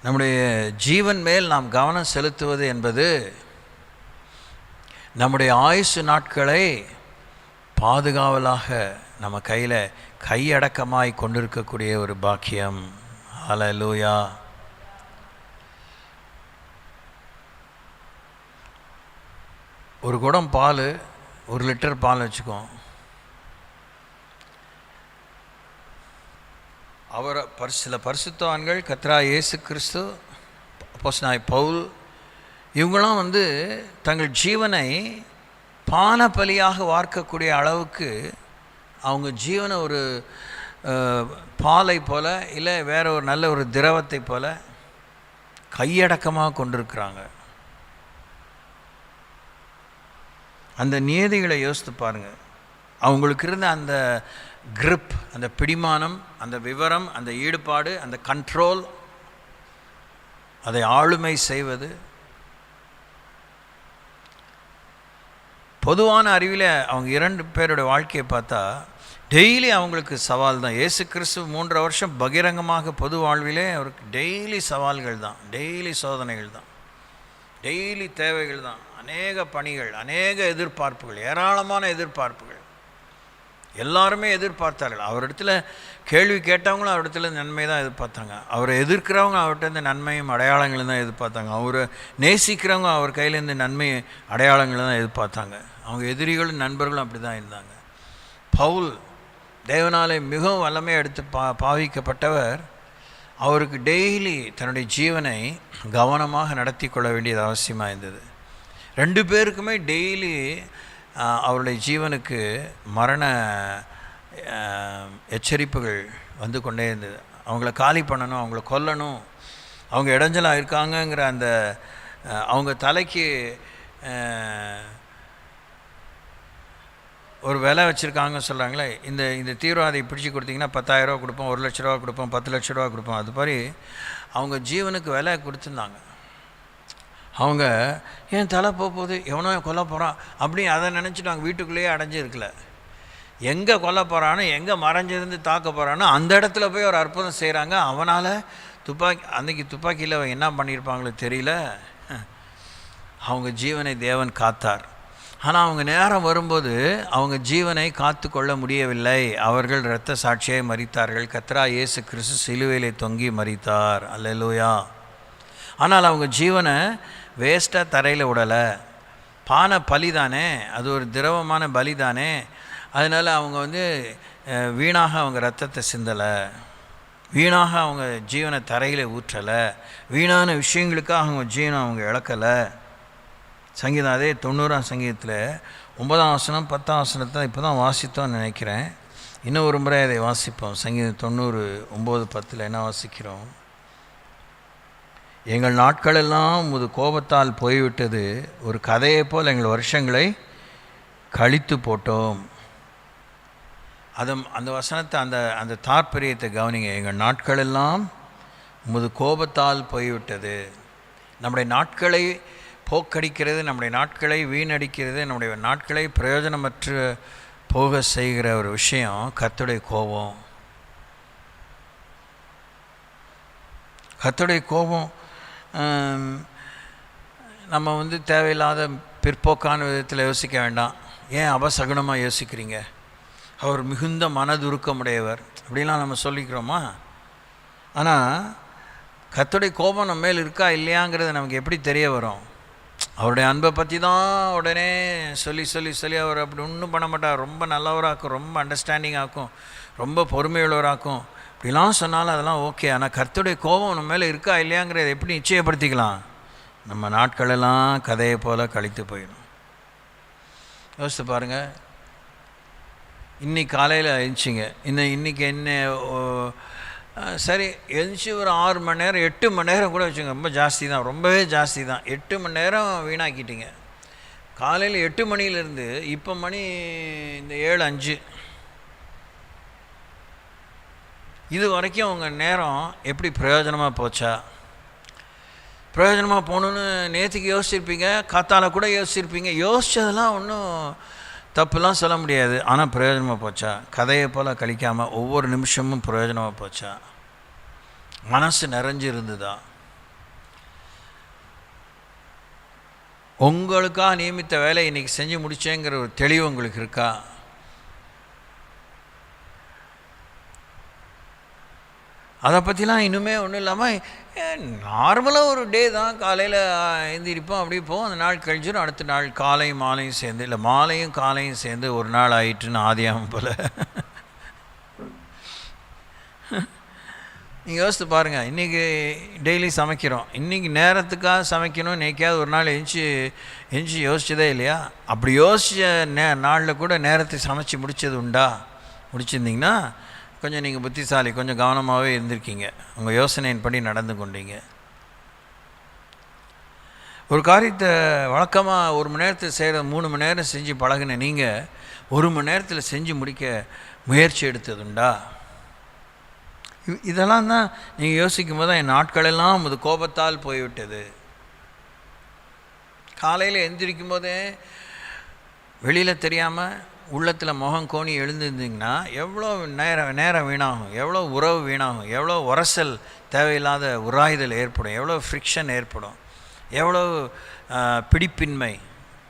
நம்முடைய ஜீவன் மேல் நாம் கவனம் செலுத்துவது என்பது நம்முடைய ஆயுசு நாட்களை பாதுகாவலாக நம்ம கையில் கையடக்கமாய் கொண்டிருக்கக்கூடிய ஒரு பாக்கியம். ஹல்லேலூயா. ஒரு குடம் பால், 1 லிட்டர் பால் வச்சுக்கோம். சில பரிசுத்தவான்கள், கர்த்தராகிய இயேசு கிறிஸ்து, அப்போஸ்தலனாகிய பவுல், இவங்களாம் தங்கள் ஜீவனை பான பலியாக வார்க்கக்கூடிய அளவுக்கு அவங்க ஜீவனை ஒரு பாலை போல இல்லை வேற ஒரு நல்ல ஒரு திரவத்தை போல கையடக்கமாக கொண்டிருக்கிறாங்க. அந்த நியதிகளை யோசித்து பாருங்கள். அவங்களுக்கு இருந்த அந்த கிரிப், அந்த பிடிமானம், அந்த விவரம், அந்த ஈடுபாடு, அந்த கண்ட்ரோல், அதை ஆளுமை செய்வது. பொதுவான அறிவில் அவங்க 2 பேருடைய வாழ்க்கையை பார்த்தா டெய்லி அவங்களுக்கு சவால் தான். இயேசு கிறிஸ்து 3 வருஷம் பகிரங்கமாக பொது வாழ்விலே அவருக்கு டெய்லி சவால்கள் தான், டெய்லி சோதனைகள் தான், டெய்லி தேவைகள் தான், அநேக பணிகள், அநேக எதிர்பார்ப்புகள், ஏராளமான எதிர்பார்ப்புகள். எல்லாருமே எதிர்பார்த்தார்கள். அவரிடத்துல கேள்வி கேட்டவங்களும் அவரிடத்துல நன்மை தான் எதிர்பார்த்தாங்க. அவரை எதிர்க்கிறவங்க அவர்கிட்ட நன்மையும் அடையாளங்களும் தான் எதிர்பார்த்தாங்க. அவரை நேசிக்கிறவங்க அவர் கையிலேருந்து நன்மை அடையாளங்களும் தான் எதிர்பார்த்தாங்க. அவங்க எதிரிகளும் நண்பர்களும் அப்படி தான் இருந்தாங்க. பவுல் தேவனாலே மிகவும் வல்லமையாக எடுத்து பாவிக்கப்பட்டவர். அவருக்கு டெய்லி தன்னுடைய ஜீவனை கவனமாக நடத்தி கொள்ள வேண்டியது அவசியமாக இருந்தது. 2 பேருக்குமே டெய்லி அவருடைய ஜீவனுக்கு மரண எச்சரிப்புகள் வந்து கொண்டே இருந்தது. அவங்கள காலி பண்ணணும், அவங்கள கொல்லணும், அவங்க இடைஞ்சலாக இருக்காங்கங்கிற அந்த அவங்க தலைக்கு ஒரு விலை வச்சுருக்காங்க சொல்கிறாங்களே, இந்த தீவிரவாதி பிடிச்சி கொடுத்தீங்கன்னா 10,000 கொடுப்போம், 1,00,000 கொடுப்போம், 10,00,000 கொடுப்போம். அது மாதிரி அவங்க ஜீவனுக்கு விலை கொடுத்துருந்தாங்க. அவங்க ஏன் தலை போகுது, எவனோ கொல்ல போகிறான் அப்படி அதை நினச்சிட்டு அவங்க வீட்டுக்குள்ளேயே அடைஞ்சி இருக்கல. எங்கே கொல்ல போகிறானோ, எங்கே மறைஞ்சிருந்து தாக்க போகிறானோ அந்த இடத்துல போய் ஒரு அற்புதம் செய்கிறாங்க. அவனால் அன்றைக்கி துப்பாக்கியில் என்ன பண்ணியிருப்பாங்களோ தெரியல, அவங்க ஜீவனை தேவன் காத்தார். ஆனால் அவங்க நேரம் வரும்போது அவங்க ஜீவனை காத்து கொள்ள முடியவில்லை. அவர்கள் இரத்த சாட்சியாய் மரித்தார்கள். கர்த்தராகிய இயேசு கிறிஸ்து சிலுவையிலே தொங்கி மரித்தார். அல்லேலூயா. ஆனால் அவங்க ஜீவனை வேஸ்ட்டாக தரையில் விடலை. பானை பலி தானே, அது ஒரு திரவமான பலி தானே, அதனால் அவங்க வீணாக அவங்க ரத்தத்தை சிந்தலை, வீணாக அவங்க ஜீவனை தரையில் ஊற்றலை, வீணான விஷயங்களுக்காக அவங்க ஜீவனை அவங்க இழக்கலை. சங்கீதம் அதே 90ஆம் சங்கீதத்தில் 9ஆம் வசனம் 10ஆம் வசனத்தை இப்போ தான் வாசித்தோம்னு நினைக்கிறேன். இன்னும் ஒரு முறை அதை வாசிப்போம். சங்கீதம் 90 9 10 என்ன வாசிக்கிறோம்? எங்கள் நாட்களெல்லாம் உமது கோபத்தால் போய்விட்டது, ஒரு கதையை போல் எங்கள் வருஷங்களை கழித்து போட்டோம். அந்த வசனத்தை அந்த தாற்பரியத்தை கவனிங்க. எங்கள் நாட்களெல்லாம் உமது கோபத்தால் போய்விட்டது. நம்முடைய நாட்களை போக்கடிக்கிறது, நம்முடைய நாட்களை வீணடிக்கிறது, நம்முடைய நாட்களை பிரயோஜனமற்று போக செய்கிற ஒரு விஷயம் கர்த்தருடைய கோபம். கர்த்தருடைய கோபம் நம்ம தேவையில்லாத பிற்போக்கான விதத்தில் யோசிக்க வேண்டாம். ஏன் அபசகுனமாக யோசிக்கிறீங்க? அவர் மிகுந்த மனதுருக்கமுடையவர் அப்படிலாம் நம்ம சொல்லிக்கிறோமா? ஆனால் கர்த்தருடைய கோபம் நம்ம மேல் இருக்கா இல்லையாங்கிறது நமக்கு எப்படி தெரிய வரும்? அவருடைய அன்பை பற்றி தான் உடனே சொல்லி சொல்லி சொல்லி அவர் அப்படி ஒன்றும் பண்ண மாட்டார். ரொம்ப நல்லவராக்கும், ரொம்ப அண்டர்ஸ்டாண்டிங் ஆக்கும், ரொம்ப பொறுமையுள்ளவராக்கும். இப்படிலாம் சொன்னாலும் அதெல்லாம் ஓகே. ஆனால் கர்த்தருடைய கோபம் நம்ம மேலே இருக்கா இல்லையாங்கிறத எப்படி நிச்சயப்படுத்திக்கலாம்? நம்ம நாட்களெல்லாம் கதையை போல் கழித்து போயிடும். யோசித்து பாருங்கள். இன்றைக்கி காலையில் எழுந்திச்சிங்க, இன்றைக்கி என்ன சரி எழுந்திச்சி ஒரு 6 மணி நேரம் 8 மணி நேரம் கூட வச்சுங்க, ரொம்ப ஜாஸ்தி தான், ரொம்பவே ஜாஸ்தி தான். 8 மணி நேரம் வீணாக்கிட்டீங்க. காலையில் 8 மணிலேருந்து இப்போ மணி இந்த 7:05 இது வரைக்கும் உங்கள் நேரம் எப்படி பிரயோஜனமாக போச்சா? பிரயோஜனமாக போகணுன்னு நேற்றுக்கு யோசிச்சிருப்பீங்க, காத்தால கூட யோசிச்சிருப்பீங்க. யோசித்ததெல்லாம் ஒன்றும் தப்புலாம் சொல்ல முடியாது. ஆனால் பிரயோஜனமாக போச்சா? கதையை போல் கழிக்காமல் ஒவ்வொரு நிமிஷமும் பிரயோஜனமாக போச்சா? மனசு நிறைஞ்சு இருந்ததா? உங்களுக்காக நியமித்த வேலை இன்றைக்கி செஞ்சு முடிச்சேங்கிற ஒரு தெளிவு உங்களுக்கு இருக்கா? அதை பற்றிலாம் இன்னுமே ஒன்றும் இல்லாமல் நார்மலாக ஒரு டே தான். காலையில் எழுந்திரிப்போம், அப்படி போவோம், அந்த நாள் கழிஞ்சிடும். அடுத்த நாள் காலையும் மாலையும் சேர்ந்து, இல்லை மாலையும் காலையும் சேர்ந்து ஒரு நாள் ஆயிட்டுன்னு ஆதியாகும் போல். நீங்கள் யோசித்து பாருங்கள். இன்றைக்கி டெய்லி சமைக்கிறோம், இன்றைக்கி நேரத்துக்காக சமைக்கணும். இன்றைக்காவது ஒரு நாள் எஞ்சி யோசிச்சதே இல்லையா? அப்படி யோசித்த நாளில் கூட நேரத்தை சமைச்சு முடித்தது உண்டா? முடிச்சிருந்தீங்கன்னா கொஞ்சம் நீங்கள் புத்திசாலி, கொஞ்சம் கவனமாகவே இருந்திருக்கீங்க, உங்கள் யோசனையின்படி நடந்து கொண்டீங்க. ஒரு காரியத்தை வழக்கமாக 1 மணி நேரத்தில் செய்கிற 3 மணி நேரம் செஞ்சு பழகின நீங்கள் 1 மணி நேரத்தில் செஞ்சு முடிக்க முயற்சி எடுத்ததுண்டா? இதெல்லாம் தான் நீங்கள் யோசிக்கும் போது தான் என் நாட்களெல்லாம் அது கோபத்தால் போய்விட்டது. காலையில் எந்திரிக்கும் போதே வெளியில் தெரியாமல் உள்ளத்தில் முகம் கோணி எழுந்திருந்தீங்கன்னா எவ்வளோ நேரம் வீணாகும், எவ்வளோ உறவு வீணாகும், எவ்வளோ உரசல் தேவையில்லாத உராய்தல் ஏற்படும், எவ்வளோ ஃப்ரிக்ஷன் ஏற்படும், எவ்வளோ பிடிப்பின்மை,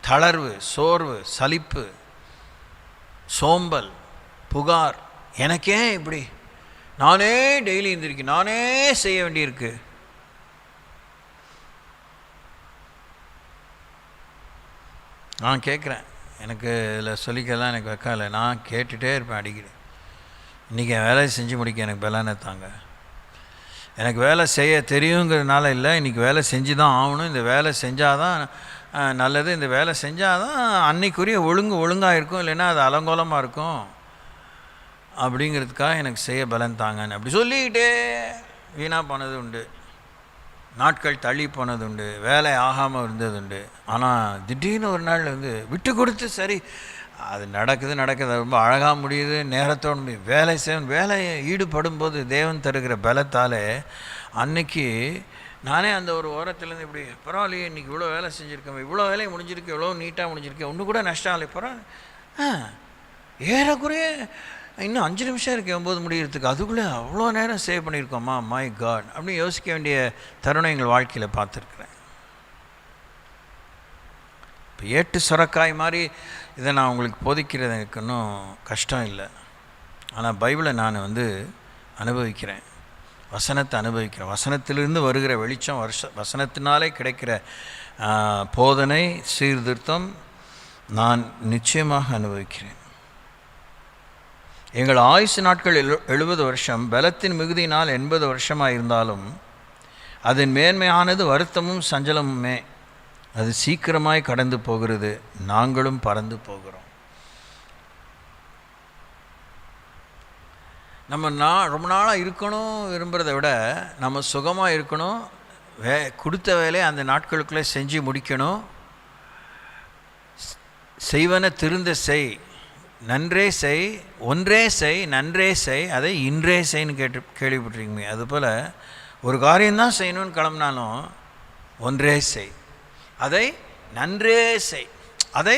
தளர்வு, சோர்வு, சலிப்பு, சோம்பல், புகார். எனக்கே இப்படி, நானே டெய்லி இருந்திருக்கேன், நானே செய்ய வேண்டியிருக்கு. நான் கேட்குறேன், எனக்கு இதில் சொல்லிக்கலாம் எனக்கு வைக்கல, நான் கேட்டுகிட்டே இருப்பேன் அடிக்கடி. இன்றைக்கி என் வேலையை செஞ்சு முடிக்க எனக்கு பலனை தாங்க. எனக்கு வேலை செய்ய தெரியுங்கிறதுனால இல்லை, இன்றைக்கி வேலை செஞ்சு தான் ஆகணும், இந்த வேலை செஞ்சால் தான் நல்லது, இந்த வேலை செஞ்சால் தான் அன்னைக்குரிய ஒழுங்காக இருக்கும், இல்லைன்னா அது அலங்கோலமாக இருக்கும் அப்படிங்கிறதுக்காக எனக்கு செய்ய பலன் தாங்கன்னு அப்படி சொல்லிக்கிட்டே வீணாக போனது உண்டு, நாட்கள் தள்ளி போனது உண்டு, வேலை ஆகாமல் இருந்தது உண்டு. ஆனால் திடீர்னு ஒரு நாள் விட்டு கொடுத்து சரி அது நடக்குது ரொம்ப அழகாக முடியுது, நேரத்தோடு முடியும். வேலையை ஈடுபடும்போது தேவன் தருகிற பலத்தாலே அன்னைக்கு நானே அந்த ஒரு ஓரத்துலேருந்து இப்படி பரவாயில்லையே, இன்றைக்கி இவ்வளோ வேலை செஞ்சுருக்கேன், இவ்வளோ வேலையை முடிஞ்சிருக்கு, எவ்வளோ நீட்டாக முடிஞ்சிருக்கேன், ஒன்று கூட நஷ்டம் இல்லை, பரவாயில்ல, ஏறக்குறைய இன்னும் 5 நிமிஷம் இருக்குது 9 முடிகிறதுக்கு, அதுக்குள்ளே அவ்வளோ நேரம் சேவ் பண்ணியிருக்கோம்மா, மை காட் அப்படின்னு யோசிக்க வேண்டிய தருணம் எங்கள் வாழ்க்கையில் பார்த்துருக்குறேன். இப்போ ஏட்டு சுரக்காய் மாதிரி இதை நான் உங்களுக்கு போதிக்கிறது எனக்கு இன்னும் கஷ்டம் இல்லை. ஆனால் பைபிளை நான் அனுபவிக்கிறேன், வசனத்தை அனுபவிக்கிறேன். வசனத்திலிருந்து வருகிற வெளிச்சம், வசனத்தினாலே கிடைக்கிற போதனை, சீர்திருத்தம் நான் நிச்சயமாக அனுபவிக்கிறேன். எங்கள் ஆயுசு நாட்கள் 70 வருஷம், பலத்தின் மிகுதியினால் 80 வருஷமாக இருந்தாலும் அதன் மேன்மையானது வருத்தமும் சஞ்சலமுமே. அது சீக்கிரமாய் கடந்து போகிறது, நாங்களும் பறந்து போகிறோம். நம்ம ரொம்ப நாளாக இருக்கணும் விரும்புகிறத விட நம்ம சுகமாக இருக்கணும், கொடுத்த வேலையை அந்த நாட்களுக்குள்ளே செஞ்சு முடிக்கணும். செய்வன திருந்த செய், நன்றே செய், ஒன்றே செய், நன்றே செய், அதை இன்றே செய்ன்னு கேள்விப்பட்டிருக்கீங்க. அதுபோல் ஒரு காரியம்தான் செய்யணும்னு கிளம்புனாலும் ஒன்றே செய், அதை நன்றே செய், அதை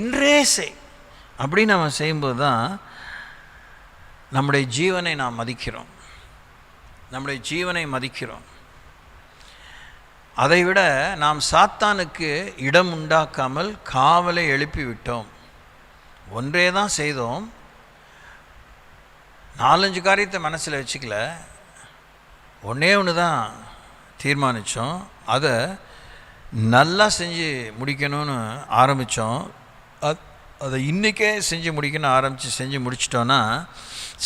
இன்றே செய். அப்படி நம்ம செய்யும்போது தான் நம்முடைய ஜீவனை நாம் மதிக்கிறோம், நம்முடைய ஜீவனை மதிக்கிறோம். அதைவிட நாம் சாத்தானுக்கு இடம் உண்டாக்காமல் காவலை எழுப்பி விட்டோம். ஒன்றே தான் செய்தோம், 4-5 காரியத்தை மனசில் வச்சுக்கல, ஒன்றே ஒன்று தான் தீர்மானித்தோம், அதை நல்லா செஞ்சு முடிக்கணும்னு ஆரம்பித்தோம். அதை இன்றைக்கே செஞ்சு முடிக்கணும்னு செஞ்சு முடிச்சிட்டோன்னா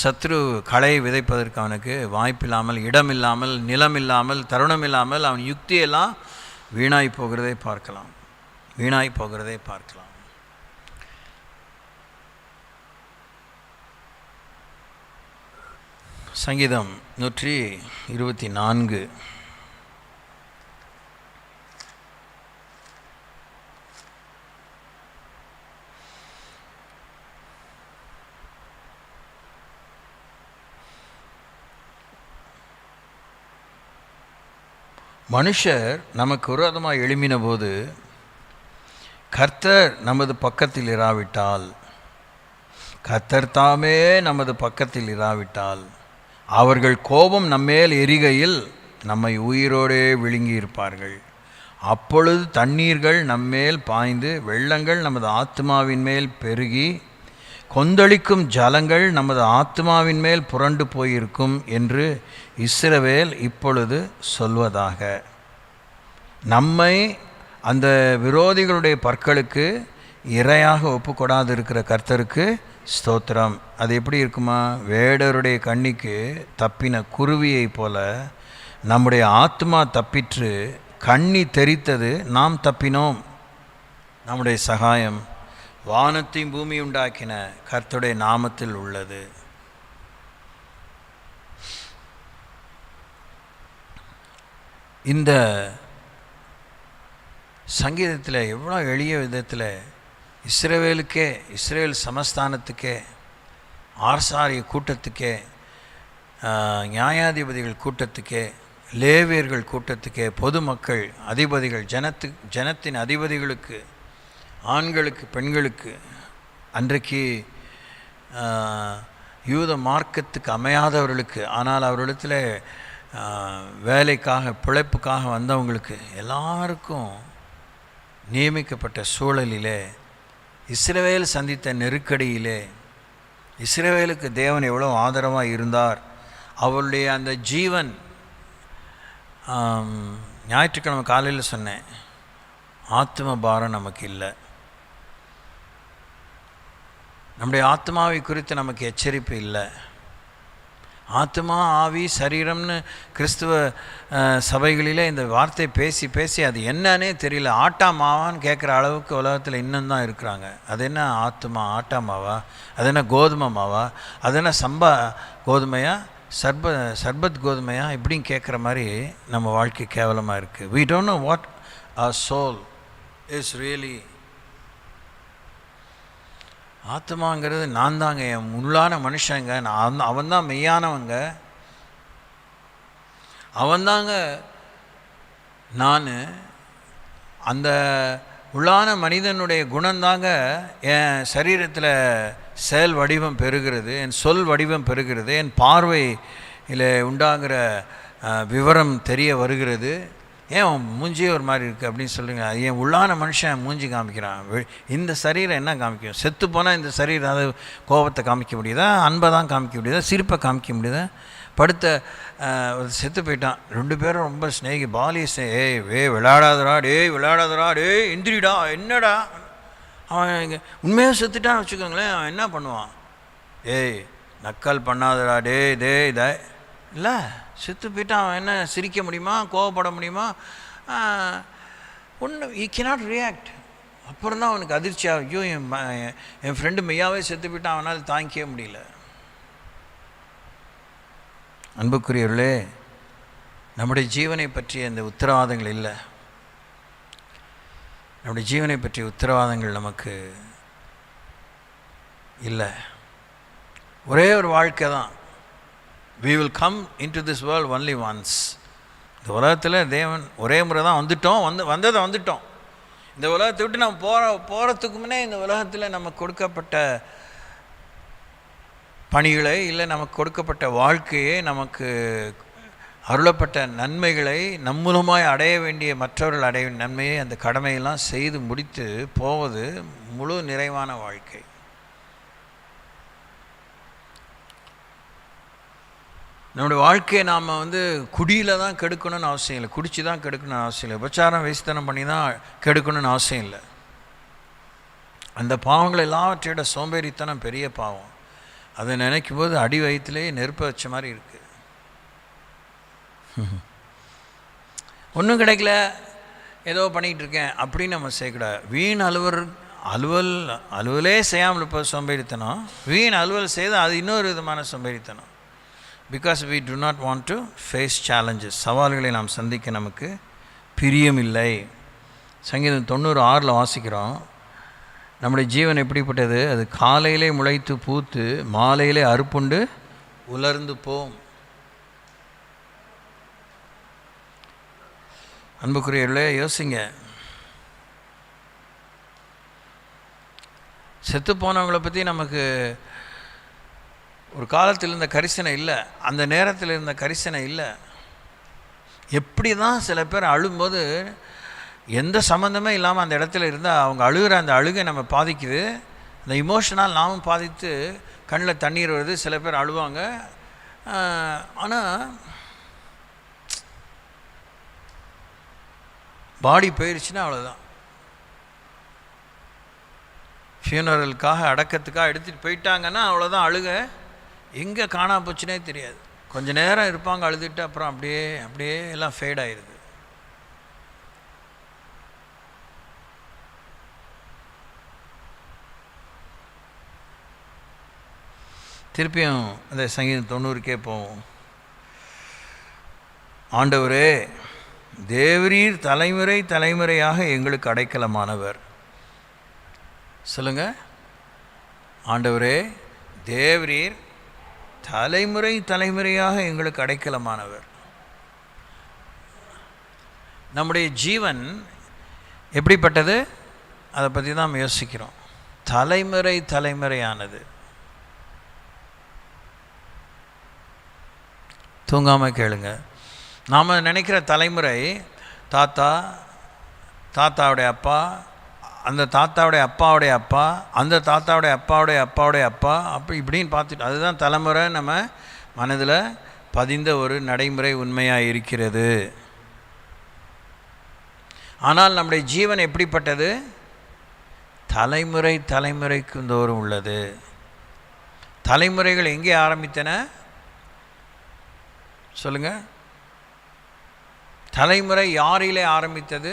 சத்ரு களை விதைப்பதற்கு அவனுக்கு வாய்ப்பில்லாமல், இடம் இல்லாமல், நிலம் இல்லாமல், தருணம் இல்லாமல் அவன் யுக்தியெல்லாம் வீணாய் போகிறதை பார்க்கலாம். சங்கீதம் 124. மனுஷர் நமக்கு விரோதமாக எழும்பின போது கர்த்தர் நமது பக்கத்தில் இராவிட்டால், கர்த்தர் தாமே நமது பக்கத்தில் இராவிட்டால், அவர்கள் கோபம் நம்மேல் எரிகையில் நம்மை உயிரோடே விழுங்கி இருப்பார்கள். அப்பொழுது தண்ணீர்கள் நம்மேல் பாய்ந்து, வெள்ளங்கள் நமது ஆத்மாவின் மேல் பெருகி, கொந்தளிக்கும் ஜலங்கள் நமது ஆத்மாவின் மேல் புரண்டு போயிருக்கும் என்று இஸ்ரவேல் இப்பொழுது சொல்வதாக. நம்மை அந்த விரோதிகளுடைய பற்களுக்கு இரையாக ஒப்புக்கொடாது இருக்கிற கர்த்தருக்கு ஸ்தோத்திரம். அது எப்படி இருக்குமா? வேடருடைய கண்ணிக்கு தப்பின குருவியை போல நம்முடைய ஆத்மா தப்பிற்று, கண்ணி தெரித்தது, நாம் தப்பினோம். நம்முடைய சகாயம் வானத்தையும் பூமி உண்டாக்கின கர்த்தருடைய நாமத்தில் உள்ளது. இந்த சங்கீதத்தில் எவ்வளோ எளிய விதத்தில் இஸ்ரவேல் சமஸ்தானத்துக்கே, ஆசாரிய கூட்டத்துக்கே, நியாயாதிபதிகள் கூட்டத்துக்கே, லேவியர்கள் கூட்டத்துக்கே, பொதுமக்கள், அதிபதிகள், ஜனத்தின் அதிபதிகளுக்கு, ஆண்களுக்கு, பெண்களுக்கு, அன்றைக்கு யூத மார்க்கத்துக்கு அமையாதவர்களுக்கு, ஆனால் அவர்களிடத்தில் வேலைக்காக, பிழைப்புக்காக வந்தவங்களுக்கு எல்லாருக்கும் நியமிக்கப்பட்ட சூழலிலே, இஸ்ரவேல் சந்தித்த நெருக்கடியிலே இஸ்ரவேலுக்கு தேவன் எவ்வளோ ஆதரவாக இருந்தார். அவருடைய அந்த ஜீவன், ஞாயிற்றுக்கிழமை காலையில் சொன்னேன், ஆத்ம பாரம் நமக்கு இல்லை. நம்முடைய ஆத்மாவை குறித்து நமக்கு எச்சரிப்பு இல்லை. ஆத்மா, ஆவி, சரீரம்னு கிறிஸ்துவ சபைகளிலே இந்த வார்த்தை பேசி பேசி அது என்னன்னே தெரியல. ஆட்டா மாவான்னு கேட்குற அளவுக்கு உலகத்தில் இன்னும் தான் இருக்கிறாங்க. அது என்ன ஆத்மா, ஆட்டா மாவா? அது என்ன கோதுமை மாவா? அது என்ன சம்பா கோதுமையா, சர்பத் கோதுமையா? இப்படின்னு கேட்குற மாதிரி நம்ம வாழ்க்கை கேவலமாக இருக்குது. we don't know what our soul is really. ஆத்மாங்கிறது நான் தாங்க, என் உள்ளான மனுஷங்க. அவன் தான் மெய்யானவங்க, அவன்தாங்க நான். அந்த உள்ளான மனிதனுடைய குணந்தாங்க என் சரீரத்தில் செயல் வடிவம் பெறுகிறது, என் சொல் வடிவம் பெறுகிறது, என் பார்வையில் உண்டாகிற விவரம் தெரிய வருகிறது. ஏன் மூஞ்சியே ஒரு மாதிரி இருக்குது அப்படின்னு சொல்லுங்க. அது என் உள்ளான மனுஷன் மூஞ்சி காமிக்கிறான். இந்த சரீரம் என்ன காமிக்கும்? செத்து போனால் இந்த சரீரம் அது கோபத்தை காமிக்க முடியுதா? அன்பை தான் காமிக்க முடியுதா? சிரிப்பை காமிக்க முடியுதா? படுத்த செத்து போயிட்டான், 2 பேரும் ரொம்ப ஸ்நேகி, பாலிஸ், விளையாடாதரா, விளையாடாதரா, எந்திரிடா, என்னடா. அவன் இங்கே உண்மையாக செத்துட்டான்னு வச்சுக்கோங்களேன், அவன் என்ன பண்ணுவான்? நக்கல் பண்ணாதடா, இதை இல்லை, செத்து போயிட்டான். அவன் என்ன சிரிக்க முடியுமா? கோவப்பட முடியுமா? ஒன்று ஈ கேனாட் ரியாக்ட். அப்புறம் தான் அவனுக்கு அதிர்ச்சி ஆகும். ஐயோ, என் ஃப்ரெண்டு மெய்யாவே செத்து போயிட்டான், அவனால் தாங்கிக்கவே முடியல. அன்புக்குரியவர்களே, நம்முடைய ஜீவனை பற்றிய இந்த உத்தரவாதங்கள் இல்லை. நம்முடைய ஜீவனை பற்றிய உத்தரவாதங்கள் நமக்கு இல்லை. ஒரே ஒரு வாழ்க்கை தான். We will come into this world only once. இந்த உலகத்தில் தேவன் ஒரே முறை தான் வந்துட்டோம். இந்த உலகத்தை விட்டு நம்ம போகிறதுக்கு முன்னே இந்த உலகத்தில் நமக்கு கொடுக்கப்பட்ட பணிகளை, இல்லை நமக்கு கொடுக்கப்பட்ட வாழ்க்கையை, நமக்கு அருளப்பட்ட நன்மைகளை, நம் மூலமாய் அடைய வேண்டிய மற்றவர்கள் அடைய வேண்டிய நன்மையை, அந்த கடமையெல்லாம் செய்து முடித்து போவது முழு நிறைவான வாழ்க்கை. நம்முடைய வாழ்க்கையை நாம் குடியில் தான் கெடுக்கணும்னு அவசியம் இல்லை, குடித்து தான் கெடுக்கணும்னு அவசியம் இல்லை, உபச்சாரம் வேசித்தனம் பண்ணி தான் கெடுக்கணும்னு அவசியம் இல்லை. அந்த பாவங்கள் எல்லாவற்றையோட சோம்பேறித்தனம் பெரிய பாவம். அதை நினைக்கும் போது அடி வயிற்றுலேயே நெருப்பை வச்ச மாதிரி இருக்குது. ஒன்றும் கிடைக்கல, ஏதோ பண்ணிகிட்டு இருக்கேன் அப்படின்னு நம்ம செய்யக்கூடாது. வீண் அலுவலே செய்யாமல் இப்போ சோம்பேறித்தனம், வீண் அலுவல் செய்து அது இன்னொரு விதமான சோம்பேறித்தனம். Because we do not want to face challenges. சவால்களை நாம் சந்திக்க நமக்கு பிரியமில்லை. சங்கீதம் 96 வாசிக்கிறோம், நம்முடைய ஜீவன் எப்படிப்பட்டது? அது காலையிலே முளைத்து பூத்து மாலையிலே அறுப்புண்டு உலர்ந்து போம். அன்புக்குரியவர்களே, யோசிங்க. செத்து போனவங்களை பற்றி நமக்கு ஒரு காலத்தில் இருந்த கரிசனை இல்லை, அந்த நேரத்தில் இருந்த கரிசனை இல்லை. எப்படி தான் சில பேர் அழும்போது எந்த சம்மந்தமே இல்லாமல் அந்த இடத்துல இருந்தால் அவங்க அழுகிற அந்த அழுகை நம்ம பாதிக்குது. அந்த இமோஷனால் நாமும் பாதித்து கண்ணில் தண்ணீர் வருது. சில பேர் அழுவாங்க. ஆனால் பாடி போயிடுச்சுன்னா அவ்வளோதான். ஃபியூனரலுக்காக, அடக்கத்துக்காக எடுத்துகிட்டு போயிட்டாங்கன்னா அவ்வளோதான். அழுக எங்கே காணா போச்சுனே தெரியாது. கொஞ்சம் நேரம் இருப்பாங்க அழுதுட்டு, அப்புறம் அப்படியே எல்லாம் ஃபேட் ஆயிடுது. திருப்பியும் அந்த சங்கீதம் 90க்கே போவோம். ஆண்டவரே, தேவரீர் தலைமுறை தலைமுறையாக எங்களுக்கு அடைக்கலமானவர். சொல்லுங்க. ஆண்டவரே, தேவரீர் தலைமுறை தலைமுறையாக எங்களுக்கு அடைக்கலமானவர். நம்முடைய ஜீவன் எப்படிப்பட்டது? அதை பற்றி தான் நம்ம யோசிக்கிறோம். தலைமுறை தலைமுறையானது. தூங்காமல் கேளுங்க. நாம் நினைக்கிற தலைமுறை தாத்தாவுடைய அப்பா, அந்த தாத்தாவுடைய அப்பாவுடைய அப்பா, அந்த தாத்தாவுடைய அப்பாவுடைய அப்பாவுடைய அப்பா, அப்படி இப்படின்னு பார்த்துட்டு அதுதான் தலைமுறை நம்ம மனதில் பதிந்த ஒரு நடைமுறை உண்மையாக இருக்கிறது. ஆனால் நம்முடைய ஜீவன் எப்படிப்பட்டது? தலைமுறை தலைமுறைக்கு தோறும் உள்ளது. தலைமுறைகள் எங்கே ஆரம்பித்தன சொல்லுங்க. தலைமுறை யாரிலே ஆரம்பித்தது?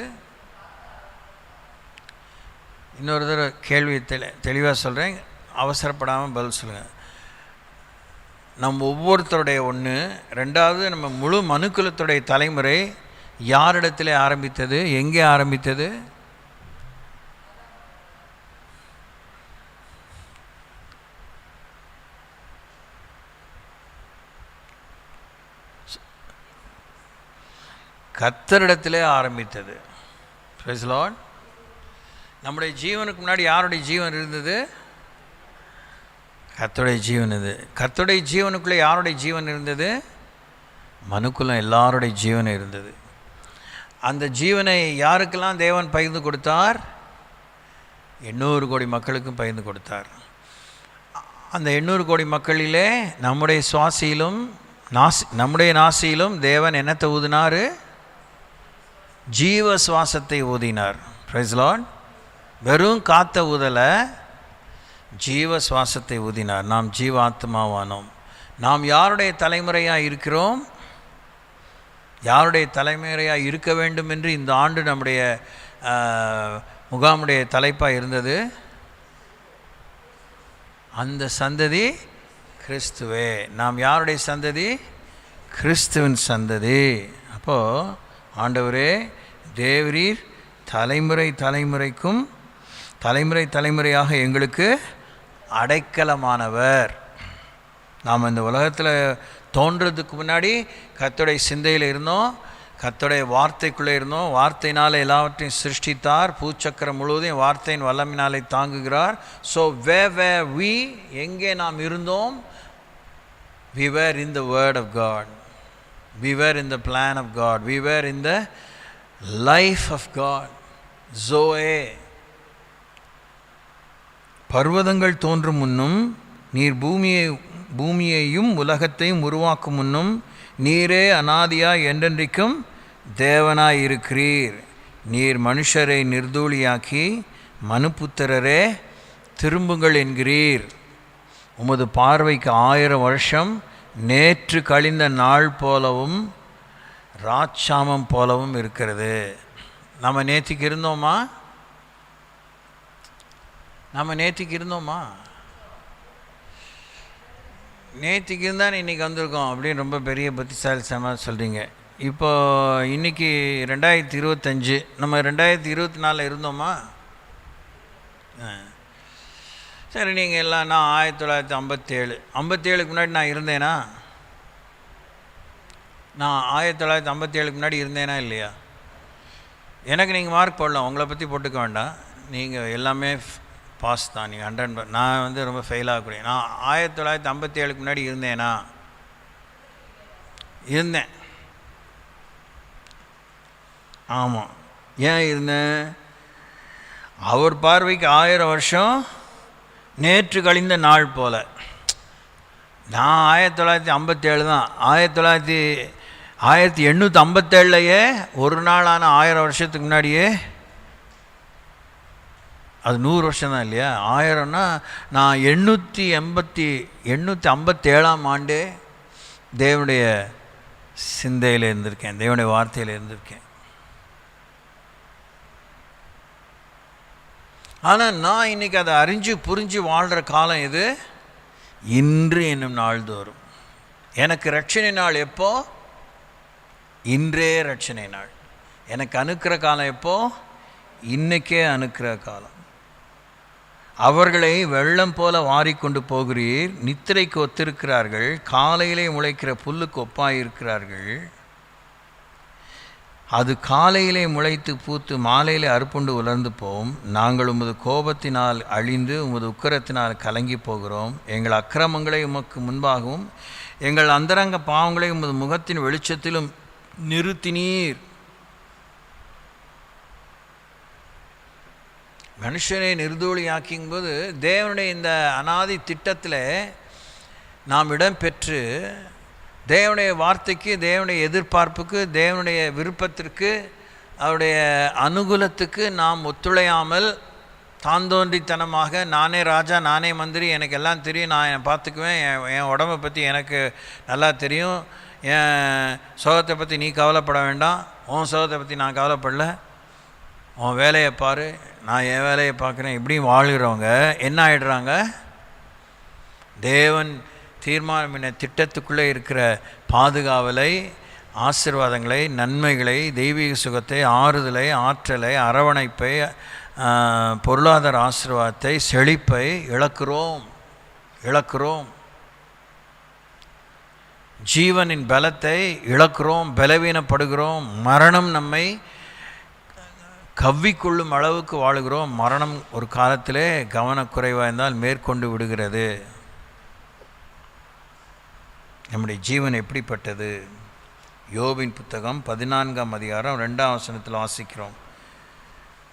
இன்னொரு தடவை கேள்வி தெளிவாக சொல்கிறேன், அவசரப்படாமல் பதில் சொல்லுங்கள். நம்ம ஒவ்வொருத்தருடைய ஒன்று. ரெண்டாவது, நம்ம முழு மனுக்குலத்துடைய தலைமுறை யாரிடத்திலே ஆரம்பித்தது? எங்கே ஆரம்பித்தது? கர்த்தரிடத்திலே ஆரம்பித்தது. Price the Lord. நம்முடைய ஜீவனுக்கு முன்னாடி யாருடைய ஜீவன் இருந்தது? கர்த்தருடைய ஜீவன். இது கர்த்தருடைய ஜீவனுக்குள்ளே யாருடைய ஜீவன் இருந்தது? மனுக்குலம் எல்லாருடைய ஜீவனும் இருந்தது. அந்த ஜீவனை யாருக்கெல்லாம் தேவன் பகிர்ந்து கொடுத்தார்? 800 கோடி மக்களுக்கும் பகிர்ந்து கொடுத்தார். அந்த 800 கோடி மக்களிலே நம்முடைய சுவாசியிலும் நம்முடைய நாசியிலும் தேவன் என்னத்தை ஊதினார்? ஜீவ சுவாசத்தை ஊதினார். Price the Lord. வெறும் காற்ற ஊதலை, ஜீவ சுவாசத்தை ஊதினார். நாம் ஜீவாத்மாவானோம். நாம் யாருடைய தலைமுறையாக இருக்கிறோம்? யாருடைய தலைமுறையாக இருக்க வேண்டும் என்று இந்த ஆண்டு நம்முடைய முகாமுடைய தலைப்பாக இருந்தது. அந்த சந்ததி கிறிஸ்துவே. நாம் யாருடைய சந்ததி? கிறிஸ்துவின் சந்ததி. அப்போது ஆண்டவரே, தேவரீர் தலைமுறை தலைமுறைக்கும் தலைமுறை தலைமுறையாக எங்களுக்கு அடைக்கலமானவர். நாம் இந்த உலகத்தில் தோன்றதுக்கு முன்னாடி கர்த்தருடைய சிந்தையில் இருந்தோம், கர்த்தருடைய வார்த்தைக்குள்ளே இருந்தோம். வார்த்தையினால் எல்லாவற்றையும் சிருஷ்டித்தார். பூச்சக்கரம் முழுவதும் வார்த்தையின் வல்லமினாலே தாங்குகிறார். ஸோ வி எங்கே நாம் இருந்தோம்? we were in the word of God, we were in the plan of God, we were in the life of God. Zoe. பர்வதங்கள் தோன்றும் முன்னும் நீர் பூமியையும் உலகத்தையும் உருவாக்கும் முன்னும் நீரே அநாதியாய் என்றென்றைக்கும் தேவனாய் இருக்கிறீர். நீர் மனுஷரை நிர்தூளியாக்கி மனுபுத்திரரே திரும்புங்கள் என்கிறீர். உமது பார்வைக்கு 1000 வருஷம் நேற்று கழிந்த நாள் போலவும் ராட்சாமம் போலவும் இருக்கிறது. நம்ம நேற்றுக்கு இருந்தோமா? நேற்றுக்கு இருந்தால் இன்றைக்கி வந்திருக்கோம் அப்படின்னு ரொம்ப பெரிய புத்திசாலித்தனமாக சொல்கிறீங்க. இப்போ இன்றைக்கி 2025, நம்ம 2024 இருந்தோமா? சரி, நீங்கள் எல்லாம் நான் 1957 முன்னாடி நான் இருந்தேனா? நான் 1957 முன்னாடி இருந்தேனா இல்லையா? எனக்கு நீங்கள் மார்க் போடலாம், உங்களை பற்றி போட்டுக்க வேண்டாம். நீங்கள் எல்லாமே பாஸ் தான். நீங்கள் 100. நான் ரொம்ப ஃபெயில் ஆகக்கூடிய. நான் 1957 முன்னாடி இருந்தேனா? இருந்தேன். ஆமாம். ஏன் இருந்தேன்? அவர் பார்வைக்கு 1000 வருஷம் நேற்று கழிந்த நாள் போல். நான் 1957 தான். 1857லையே ஒரு நாளான 1000 வருஷத்துக்கு முன்னாடியே அது 100 வருஷம் தான் இல்லையா? 1000னா நான் 857ஆம் ஆண்டு தேவனுடைய சிந்தையில் இருந்திருக்கேன், தேவனுடைய வார்த்தையில் இருந்திருக்கேன். ஆனால் நான் இன்றைக்கி அதை அறிஞ்சு புரிஞ்சு வாழ்கிற காலம் இது. இன்று என்னும் நாள்தோறும் எனக்கு ரட்சணை நாள் எப்போ? இன்றே ரட்சணை நாள். எனக்கு அனுக்கிற காலம் எப்போ? இன்றைக்கே அனுக்கிற காலம். அவர்களை வெள்ளம் போல வாரிக்கொண்டு போகிறீர். நித்திரைக்கு ஒத்திருக்கிறார்கள், காலையிலே முளைக்கிற புல்லுக்கு ஒப்பாயிருக்கிறார்கள். அது காலையிலே முளைத்து பூத்து மாலையிலே அறுப்புண்டு உலர்ந்து போம். நாங்கள் உமது கோபத்தினால் அழிந்து உமது உக்கிரத்தினால் கலங்கி போகிறோம். எங்கள் அக்கிரமங்களை உமக்கு முன்பாகவும் எங்கள் அந்தரங்க பாவங்களை உமது முகத்தின் வெளிச்சத்திலும் நிறுத்தினீர். மனுஷனை நிர்தூளியாக்கும்போது தேவனுடைய இந்த அநாதி திட்டத்தில் நாம் இடம் பெற்று தேவனுடைய வார்த்தைக்கு, தேவனுடைய எதிர்பார்ப்புக்கு, தேவனுடைய விருப்பத்திற்கு, அவருடைய அனுகூலத்துக்கு நாம் ஒத்துழையாமல் தாந்தோன்றித்தனமாக நானே ராஜா, நானே மந்திரி, எனக்கு எல்லாம் தெரியும், நான் பார்த்துக்குவேன், என் உடம்பை பற்றி எனக்கு நல்லா தெரியும், என் சோகத்தை பற்றி நீ கவலைப்பட வேண்டாம், உன் சோகத்தை பற்றி நான் கவலைப்படல, உன் வேலையை பாரு, நான் என் வேலையை பார்க்குறேன், இப்படியும் வாழ்கிறவங்க என்ன ஆகிடுறாங்க? தேவன் தீர்மானம் என்ன திட்டத்துக்குள்ளே இருக்கிற பாதுகாவலை, ஆசீர்வாதங்களை, நன்மைகளை, தெய்வீக சுகத்தை, ஆறுதலை, ஆற்றலை, அரவணைப்பை, பொருளாதார ஆசீர்வாதத்தை, செழிப்பை இழக்கிறோம். ஜீவனின் பலத்தை இழக்கிறோம், பலவீனப்படுகிறோம், மரணம் நம்மை கவ்விக்கொள்ளும் அளவுக்கு வாழுகிறோம். மரணம் ஒரு காலத்திலே கவனக்குறைவாக இருந்தால் மேற்கொண்டு விடுகிறது. நம்முடைய ஜீவன் எப்படிப்பட்டது? யோபின் புத்தகம் 14ஆம் அதிகாரம் 2ஆம் வசனத்தில் வாசிக்கிறோம்.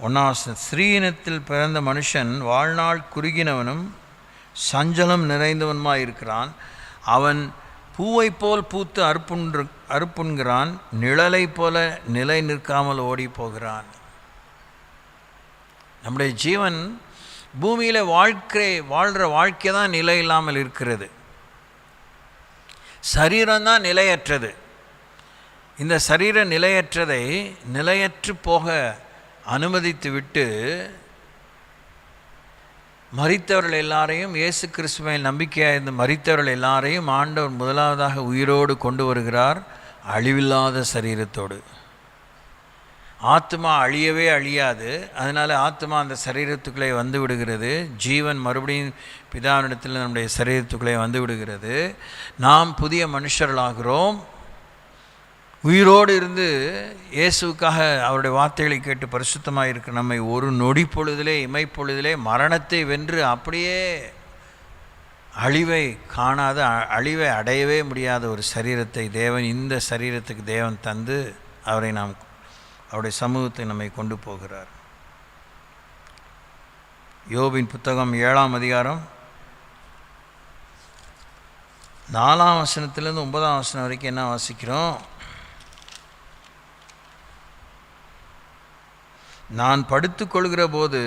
1ஆம் வசனம், ஸ்ரீயினத்தில் பிறந்த மனுஷன் வாழ்நாள் குறுகினவனும் சஞ்சலம் நிறைந்தவனுமாய் இருக்கிறான். அவன் பூவை போல் பூத்து அறுப்புண்கிறான், நிழலை போல நிலை நிற்காமல் ஓடி போகிறான். நம்முடைய ஜீவன் பூமியில் வாழ்கிற வாழ்க்கை தான் நிலை இல்லாமல் இருக்கிறது. சரீரம்தான் நிலையற்றது. இந்த சரீர நிலையற்றதை நிலையற்று போக அனுமதித்து விட்டு மரித்தவர்கள் எல்லாரையும், இயேசு கிறிஸ்துவின் நம்பிக்கையாக இருந்த மரித்தவர்கள் எல்லாரையும் ஆண்டவர் முதலாவதாக உயிரோடு கொண்டு வருகிறார், அழிவில்லாத சரீரத்தோடு. ஆத்மா அழியவே அழியாது. அதனால் ஆத்மா அந்த சரீரத்துக்குள்ளே வந்து விடுகிறது. ஜீவன் மறுபடியும் பிதாவினிடத்தில் நம்முடைய சரீரத்துக்குள்ளே வந்து விடுகிறது. நாம் புதிய மனுஷர்களாகிறோம். உயிரோடு இருந்து இயேசுக்காக அவருடைய வார்த்தைகளை கேட்டு பரிசுத்தமாக இருக்கிற நம்மை ஒரு நொடி பொழுதிலே, இமைப்பொழுதிலே மரணத்தை வென்று அப்படியே அழிவை காணாத, அழிவை அடையவே முடியாத ஒரு சரீரத்தை தேவன், இந்த சரீரத்துக்கு தேவன் தந்து அவருடைய சமூகத்தை நம்மை கொண்டு போகிறார். யோபின் புத்தகம் 7ஆம் அதிகாரம் 4ஆம் வசனத்திலிருந்து 9ஆம் வசனம் வரைக்கும் என்ன வாசிக்கிறோம்? நான் படுத்துக்கொள்கிற போது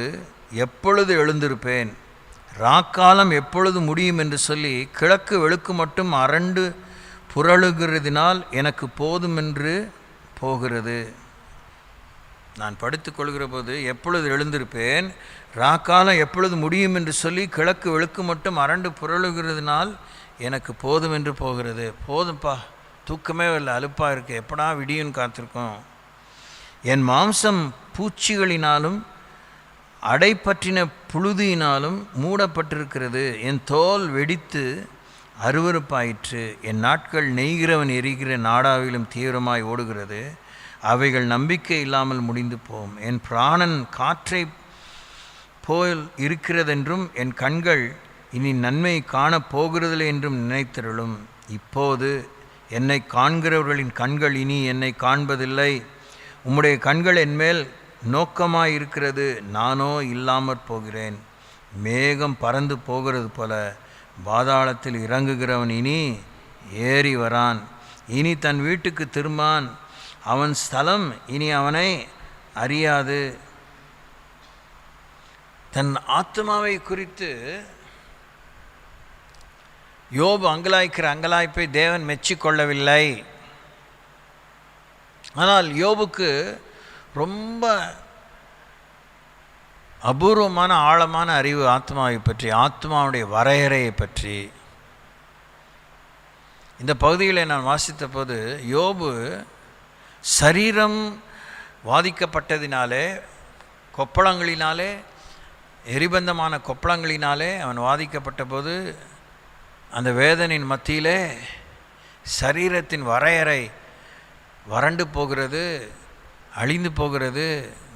எப்பொழுது எழுந்திருப்பேன், ராக்காலம் எப்பொழுது முடியும் என்று சொல்லி கிழக்கு வெளுக்கு மட்டும் அரண்டு புரளுகிறதினால் எனக்கு போதுமென்று போகிறது. நான் படுத்துக்கொள்கிற போது எப்பொழுது எழுந்திருப்பேன், ராக்காலம் எப்பொழுது முடியும் என்று சொல்லி கிழக்கு வெளுக்கு மட்டும் அரண்டு புரளுகிறதினால் எனக்கு போதுமென்று போகிறது. போதும்ப்பா, தூக்கமே இல்லை, அலுப்பாக இருக்குது, எப்படா விடியுன்னு காத்திருக்கோம். என் மாம்சம் பூச்சிகளினாலும் அடைப்பற்றின புழுதியினாலும் மூடப்பட்டிருக்கிறது. என் தோல் வெடித்து அருவருப்பாயிற்று. என் நாட்கள் நெய்கிறவன் எரிகிற நாடாவிலும் தீவிரமாய் ஓடுகிறது. அவைகள் நம்பிக்கை இல்லாமல் முடிந்து போகும். என் பிராணன் காற்றை போல் இருக்கிறதென்றும் என் கண்கள் இனி நன்மை காணப்போகிறதில்லை என்றும் நினைத்திருளும். இப்போது என்னை காண்கிறவர்களின் கண்கள் இனி என்னை காண்பதில்லை. உம்முடைய கண்கள் என்மேல் நோக்கமாயிருக்கிறது, நானோ இல்லாமற் போகிறேன். மேகம் பறந்து போகிறது போல பாதாளத்தில் இறங்குகிறவன் இனி ஏறி வரான். இனி தன் வீட்டுக்கு திரும்பான். அவன் ஸ்தலம் இனி அவனை அறியாது. தன் ஆத்மாவை குறித்து யோபு அங்கலாய்க்கிற அங்கலாய்ப்பை தேவன் மெச்சிக்கொள்ளவில்லை. ஆனால் யோபுக்கு ரொம்ப அபூர்வமான ஆழமான அறிவு ஆத்மாவை பற்றி, ஆத்மாவுடைய வரையறையை பற்றி. இந்த பகுதிகளை நான் வாசித்த போது யோபு சரீரம் வாதிக்கப்பட்டதினாலே, கொப்பளங்களினாலே, எரிபந்தமான கொப்பளங்களினாலே அவன் வாதிக்கப்பட்ட போது அந்த வேதனையின் மத்தியிலே சரீரத்தின் வரையறை வறண்டு போகிறது, அழிந்து போகிறது,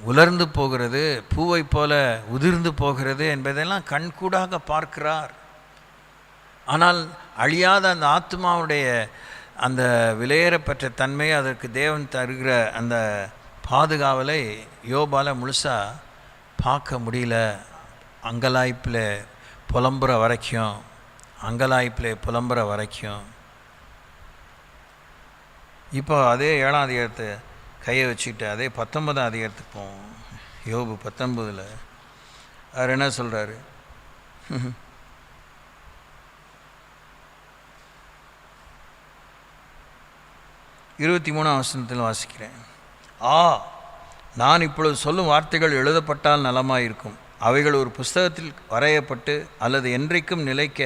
உலர்ந்து போகிறது, பூவை போல உதிர்ந்து போகிறது என்பதெல்லாம் கண்கூடாக பார்க்கிறார். ஆனால் அழியாத அந்த ஆத்மாவுடைய அந்த விலையேறப்பெற்ற தன்மை, அதற்கு தேவன் தருகிற அந்த பாதுகாவலை யோபால் முழுசாக பார்க்க முடியல. அங்கலாய்ப்பில் புலம்புற வரைக்கும். இப்போ அதே 7ஆம் அதிகாரத்தை கையை வச்சுக்கிட்டு அதே 19ஆம் அதிகாரத்துக்கு போவோம். யோபு 19 அவர் என்ன சொல்கிறாரு? 23ஆம் வசனத்தில் வாசிக்கிறேன். நான் இப்பொழுது சொல்லும் வார்த்தைகள் எழுதப்பட்டால் நலமாயிருக்கும். அவைகள் ஒரு புஸ்தகத்தில் வரையப்பட்டு அல்லது என்றைக்கும் நிலைக்க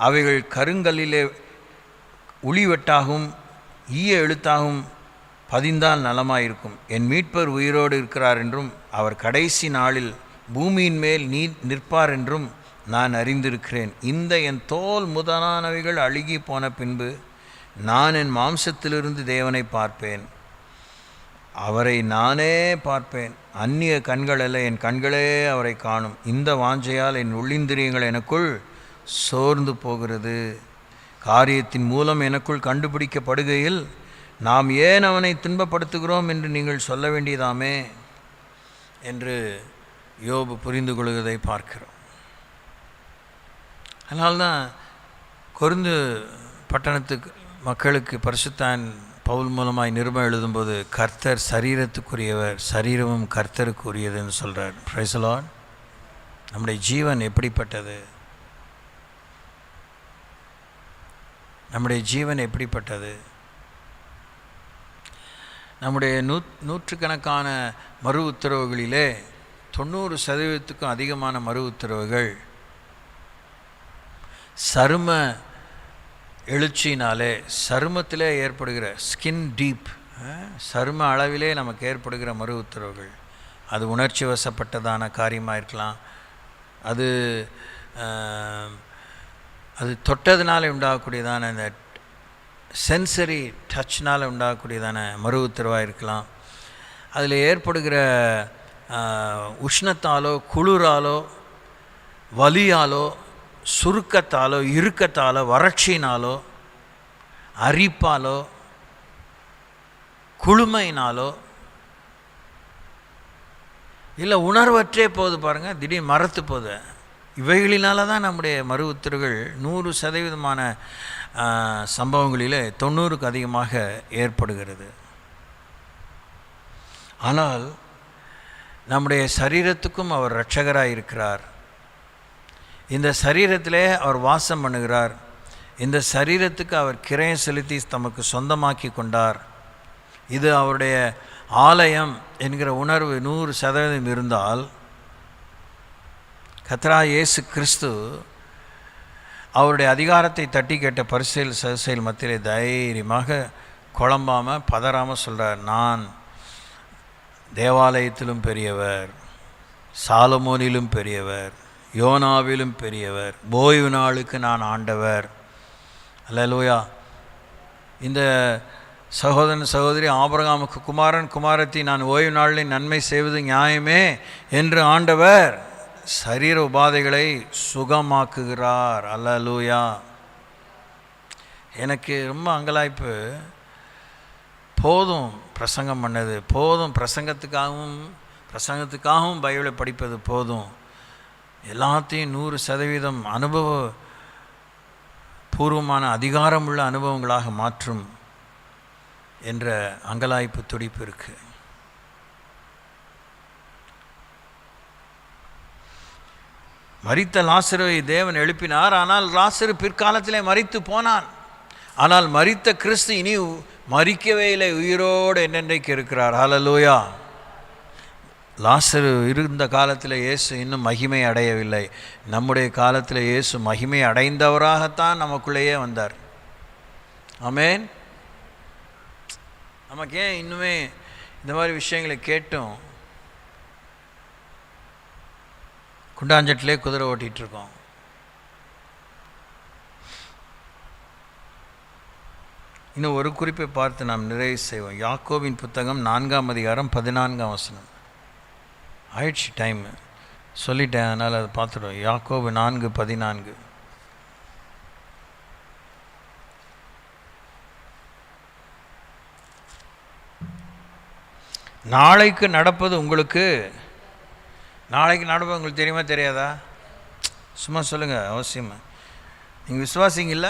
அவைகள் கருங்கல்லிலே உளிவெட்டாகவும் ஈய எழுத்தாகவும் பதிந்தால் நலமாயிருக்கும். என் மீட்பர் உயிரோடு இருக்கிறார் என்றும் அவர் கடைசி நாளில் பூமியின் மேல் நிற்பார் என்றும் நான் அறிந்திருக்கிறேன். இந்த என் தோல் முதலானவைகள் அழுகி போன பின்பு நான் என் மாம்சத்திலிருந்து தேவனை பார்ப்பேன், அவரை நானே பார்ப்பேன். அந்நிய கண்கள் அல்ல, என் கண்களே அவரை காணும். இந்த வாஞ்சையால் என் உள்ளிந்திரியங்கள் எனக்குள் சோர்ந்து போகிறது. காரியத்தின் மூலம் எனக்குள் கண்டுபிடிக்கப்படுகையில் நாம் ஏன் அவனை துன்பப்படுத்துகிறோம் என்று நீங்கள் சொல்ல வேண்டியதாமே என்று யோபு புரிந்து கொள்வதை பார்க்கிறோம். அதனால்தான் கொரிந்து பட்டணத்துக்கு மக்களுக்கு பரிசுத்தான் பவுல் மூலமாய் நிருபம் எழுதும்போது கர்த்தர் சரீரத்துக்குரியவர், சரீரமும் கர்த்தருக்குரியதுன்னு சொல்கிறார். Price the Lord. நம்முடைய ஜீவன் எப்படிப்பட்டது? நம்முடைய ஜீவன் எப்படிப்பட்டது? நம்முடைய நூற்றுக்கணக்கான மறு உத்தரவுகளிலே 90% அதிகமான மறு உத்தரவுகள் சரும எழுச்சினாலே, சருமத்திலே ஏற்படுகிற ஸ்கின் டீப், சரும அளவிலே நமக்கு ஏற்படுகிற மறு உத்தரவுகள். அது உணர்ச்சி வசப்பட்டதான காரியமாக இருக்கலாம், அது அது தொட்டதுனால உண்டாகக்கூடியதான இந்த சென்சரி டச்னால் உண்டாகக்கூடியதான மறு உத்தரவாக இருக்கலாம். அதில் ஏற்படுகிற உஷ்ணத்தாலோ குளிராலோ வலியாலோ சுருக்கத்தாலோ இறுக்கத்தாலோ வறட்சியினாலோ அரிப்பாலோ குளுமையினாலோ இல்லை உணர்வற்றே போகுது பாருங்கள், திடீர் மறத்து போகுது. இவைகளினால தான் நம்முடைய மறு உத்தரவுகள் 100% சம்பவங்களிலே 90க்கு அதிகமாக ஏற்படுகிறது. ஆனால் நம்முடைய சரீரத்துக்கும் அவர் இரட்சகராக இருக்கிறார். இந்த சரீரத்திலே அவர் வாசம் பண்ணுகிறார். இந்த சரீரத்துக்கு அவர் கிரயம் செலுத்தி தமக்கு சொந்தமாக்கி கொண்டார். இது அவருடைய ஆலயம் என்கிற உணர்வு 100% இருந்தால் கர்த்தராகிய இயேசு கிறிஸ்து அவருடைய அதிகாரத்தை தட்டி கேட்ட பரிசேயர் சதுசேயர் மத்தியிலே தைரியமாக குழம்பாமல் பதறாமல் சொல்கிறார், நான் தேவாலயத்திலும் பெரியவர், சாலமோனிலும் பெரியவர், யோனாவிலும் பெரியவர், ஓய்வு நாளுக்கு நான் ஆண்டவர். அல்லேலூயா. இந்த சகோதரன் சகோதரி ஆபிரகாமுக்கு குமாரன் குமாரத்தி நான் ஓய்வு நாளில் நன்மை செய்வது நியாயமே என்று ஆண்டவர் சரீர உபாதைகளை சுகமாக்குகிறார். அல்லேலூயா. எனக்கு ரொம்ப அங்கலாய்ப்பு, போதும் பிரசங்கம் பண்ணது போதும், பிரசங்கத்துக்காகவும் பைபிளை படிப்பது போதும், எல்லாத்தையும் 100% அனுபவ பூர்வமான அதிகாரமுள்ள அனுபவங்களாக மாற்றும் என்ற அங்கலாய்ப்பு துடிப்பு இருக்குது. மரித்த லாசருவை தேவன் எழுப்பினார். ஆனால் லாசரு பிற்காலத்திலே மரித்து போனான். ஆனால் மரித்த கிறிஸ்து இனி மரிக்கவே இல்லை, உயிரோடு என்னென்றைக்கு இருக்கிறார். ஹல்லேலூயா. லாசரு இருந்த காலத்தில் இயேசு இன்னும் மகிமை அடையவில்லை. நம்முடைய காலத்தில் இயேசு மகிமை அடைந்தவராகத்தான் நமக்குள்ளேயே வந்தார். ஆமென். நமக்கு ஏன் இன்னுமே இந்த மாதிரி விஷயங்களை கேட்டும் குண்டாஞ்சட்டிலே குதிரை ஓட்டிகிட்ருக்கோம்? இன்னும் ஒரு குறிப்பை பார்த்து நாம் நிறைவு செய்வோம். யாக்கோபின் புத்தகம் 4ஆம் அதிகாரம் 14ஆம் வசனம். ஆயிடுச்சு டைமு, சொல்லிட்டேன், அதனால் அதை பார்த்துடுவோம். யாக்கோபு 4:14. நாளைக்கு நடப்பது உங்களுக்கு தெரியுமா தெரியாதா? சும்மா சொல்லுங்கள், அவசியமாக. நீங்கள் விசுவாசிங்கல்ல,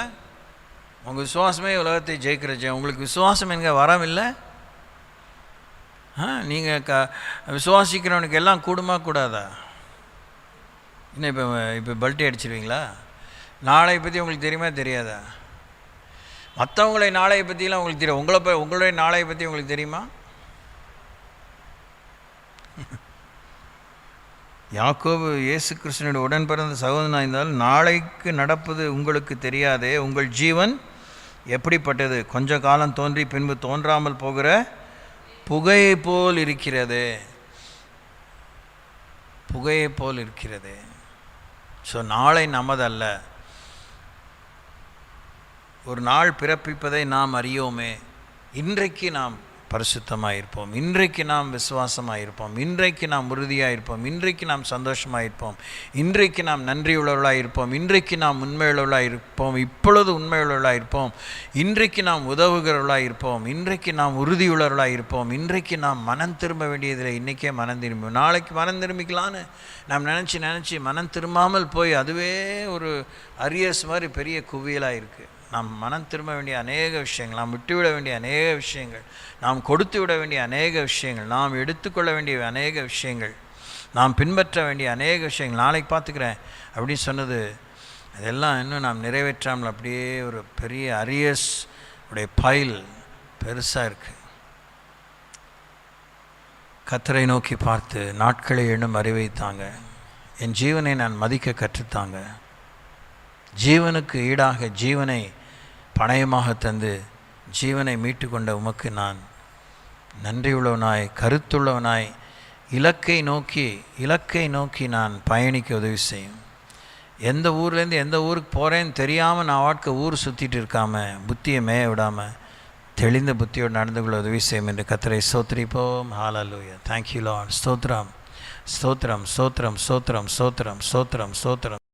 உங்கள் விசுவாசமே உலகத்தை ஜெயிக்கிறச்சே. உங்களுக்கு விசுவாசம் எங்கே வரம் இல்லை? நீங்கள் விசுவாசிக்கிறவனுக்கு எல்லாம் கூடுமா கூடாதா? இன்னும் இப்போ பல்ட்டி அடிச்சிருவீங்களா? நாளை பற்றி உங்களுக்கு தெரியுமா தெரியாதா? மற்றவங்களை நாளையை பற்றிலாம் உங்களுக்கு தெரியும், உங்களுடைய நாளையை பற்றி உங்களுக்கு தெரியுமா? யாக்கோபு இயேசு கிறிஸ்துவினுடைய உடன் பிறந்த சகோதரனாக இருந்தால் நாளைக்கு நடப்பது உங்களுக்கு தெரியாதே, உங்கள் ஜீவன் எப்படிப்பட்டது? கொஞ்ச காலம் தோன்றி பின்பு தோன்றாமல் போகிற புகையை போல் இருக்கிறதே. புகையை போல் இருக்கிறதே. ஸோ நாளை நமதல்ல. ஒரு நாள் பிறப்பிப்பதை நாம் அறியோமே. இன்றைக்கு நாம் பரிசுத்தமாக இருப்போம், இன்றைக்கு நாம் விசுவாசமாக இருப்போம், இன்றைக்கு நாம் உறுதியாக இருப்போம், இன்றைக்கு நாம் சந்தோஷமாக இருப்போம், இன்றைக்கு நாம் நன்றியுள்ளவர்களாக இருப்போம், இன்றைக்கு நாம் உண்மையுள்ளவர்களாக இருப்போம், இப்பொழுது உண்மையுள்ளவர்களாக இருப்போம், இன்றைக்கு நாம் உதவுகிறவர்களாக இருப்போம், இன்றைக்கு நாம் உறுதியுள்ளவர்களாக இருப்போம், இன்றைக்கு நாம் மனம் திரும்ப வேண்டியதில்லை, இன்றைக்கே மனம் திரும்பும், நாளைக்கு மனம் திரும்பிக்கலான்னு நாம் நினச்சி மனம் திரும்பாமல் போய் அதுவே ஒரு அரியர்ஸ் மாதிரி பெரிய குவியலாக இருக்குது. நாம் மனம் திரும்ப வேண்டிய அநேக விஷயங்கள், நாம் விட்டுவிட வேண்டிய அநேக விஷயங்கள், நாம் கொடுத்து விட வேண்டிய அநேக விஷயங்கள், நாம் எடுத்துக்கொள்ள வேண்டிய அநேக விஷயங்கள், நாம் பின்பற்ற வேண்டிய அநேக விஷயங்கள், நாளைக்கு பார்த்துக்கிறேன் அப்படின்னு சொன்னது அதெல்லாம் இன்னும் நாம் நிறைவேற்றாமல் அப்படியே ஒரு பெரிய அரியர்ஸ் உடைய பைல் பெருசாக இருக்குது. கர்த்தரை நோக்கி பார்த்து நாட்களை எண்ணும் அறிவை தாங்க, என் ஜீவனை நான் மதிக்க கற்றுத்தாங்க, ஜீவனுக்கு ஈடாக ஜீவனை பணயமாக தந்து ஜீவனை மீட்டு கொண்ட உமக்கு நான் நன்றியுள்ளவனாய் கருத்துள்ளவனாய் இலக்கை நோக்கி நான் பயணிக்க உதவி செய்யும். எந்த ஊர்லேருந்து எந்த ஊருக்கு போகிறேன்னு தெரியாமல் நான் வாழ்க்கை ஊர் சுற்றிட்டு இருக்காமல் புத்தியை மேய விடாமல் தெளிந்த புத்தியோடு நடந்து கொள்ள உதவி செய்யும் என்று கர்த்தரை ஸ்தோத்திரிப்போம். ஹல்லேலூயா. Thank you Lord. ஸ்தோத்திரம் ஸ்தோத்திரம் ஸ்தோத்திரம் ஸ்தோத்திரம் ஸ்தோத்திரம் ஸ்தோத்திரம் ஸ்தோத்திரம்.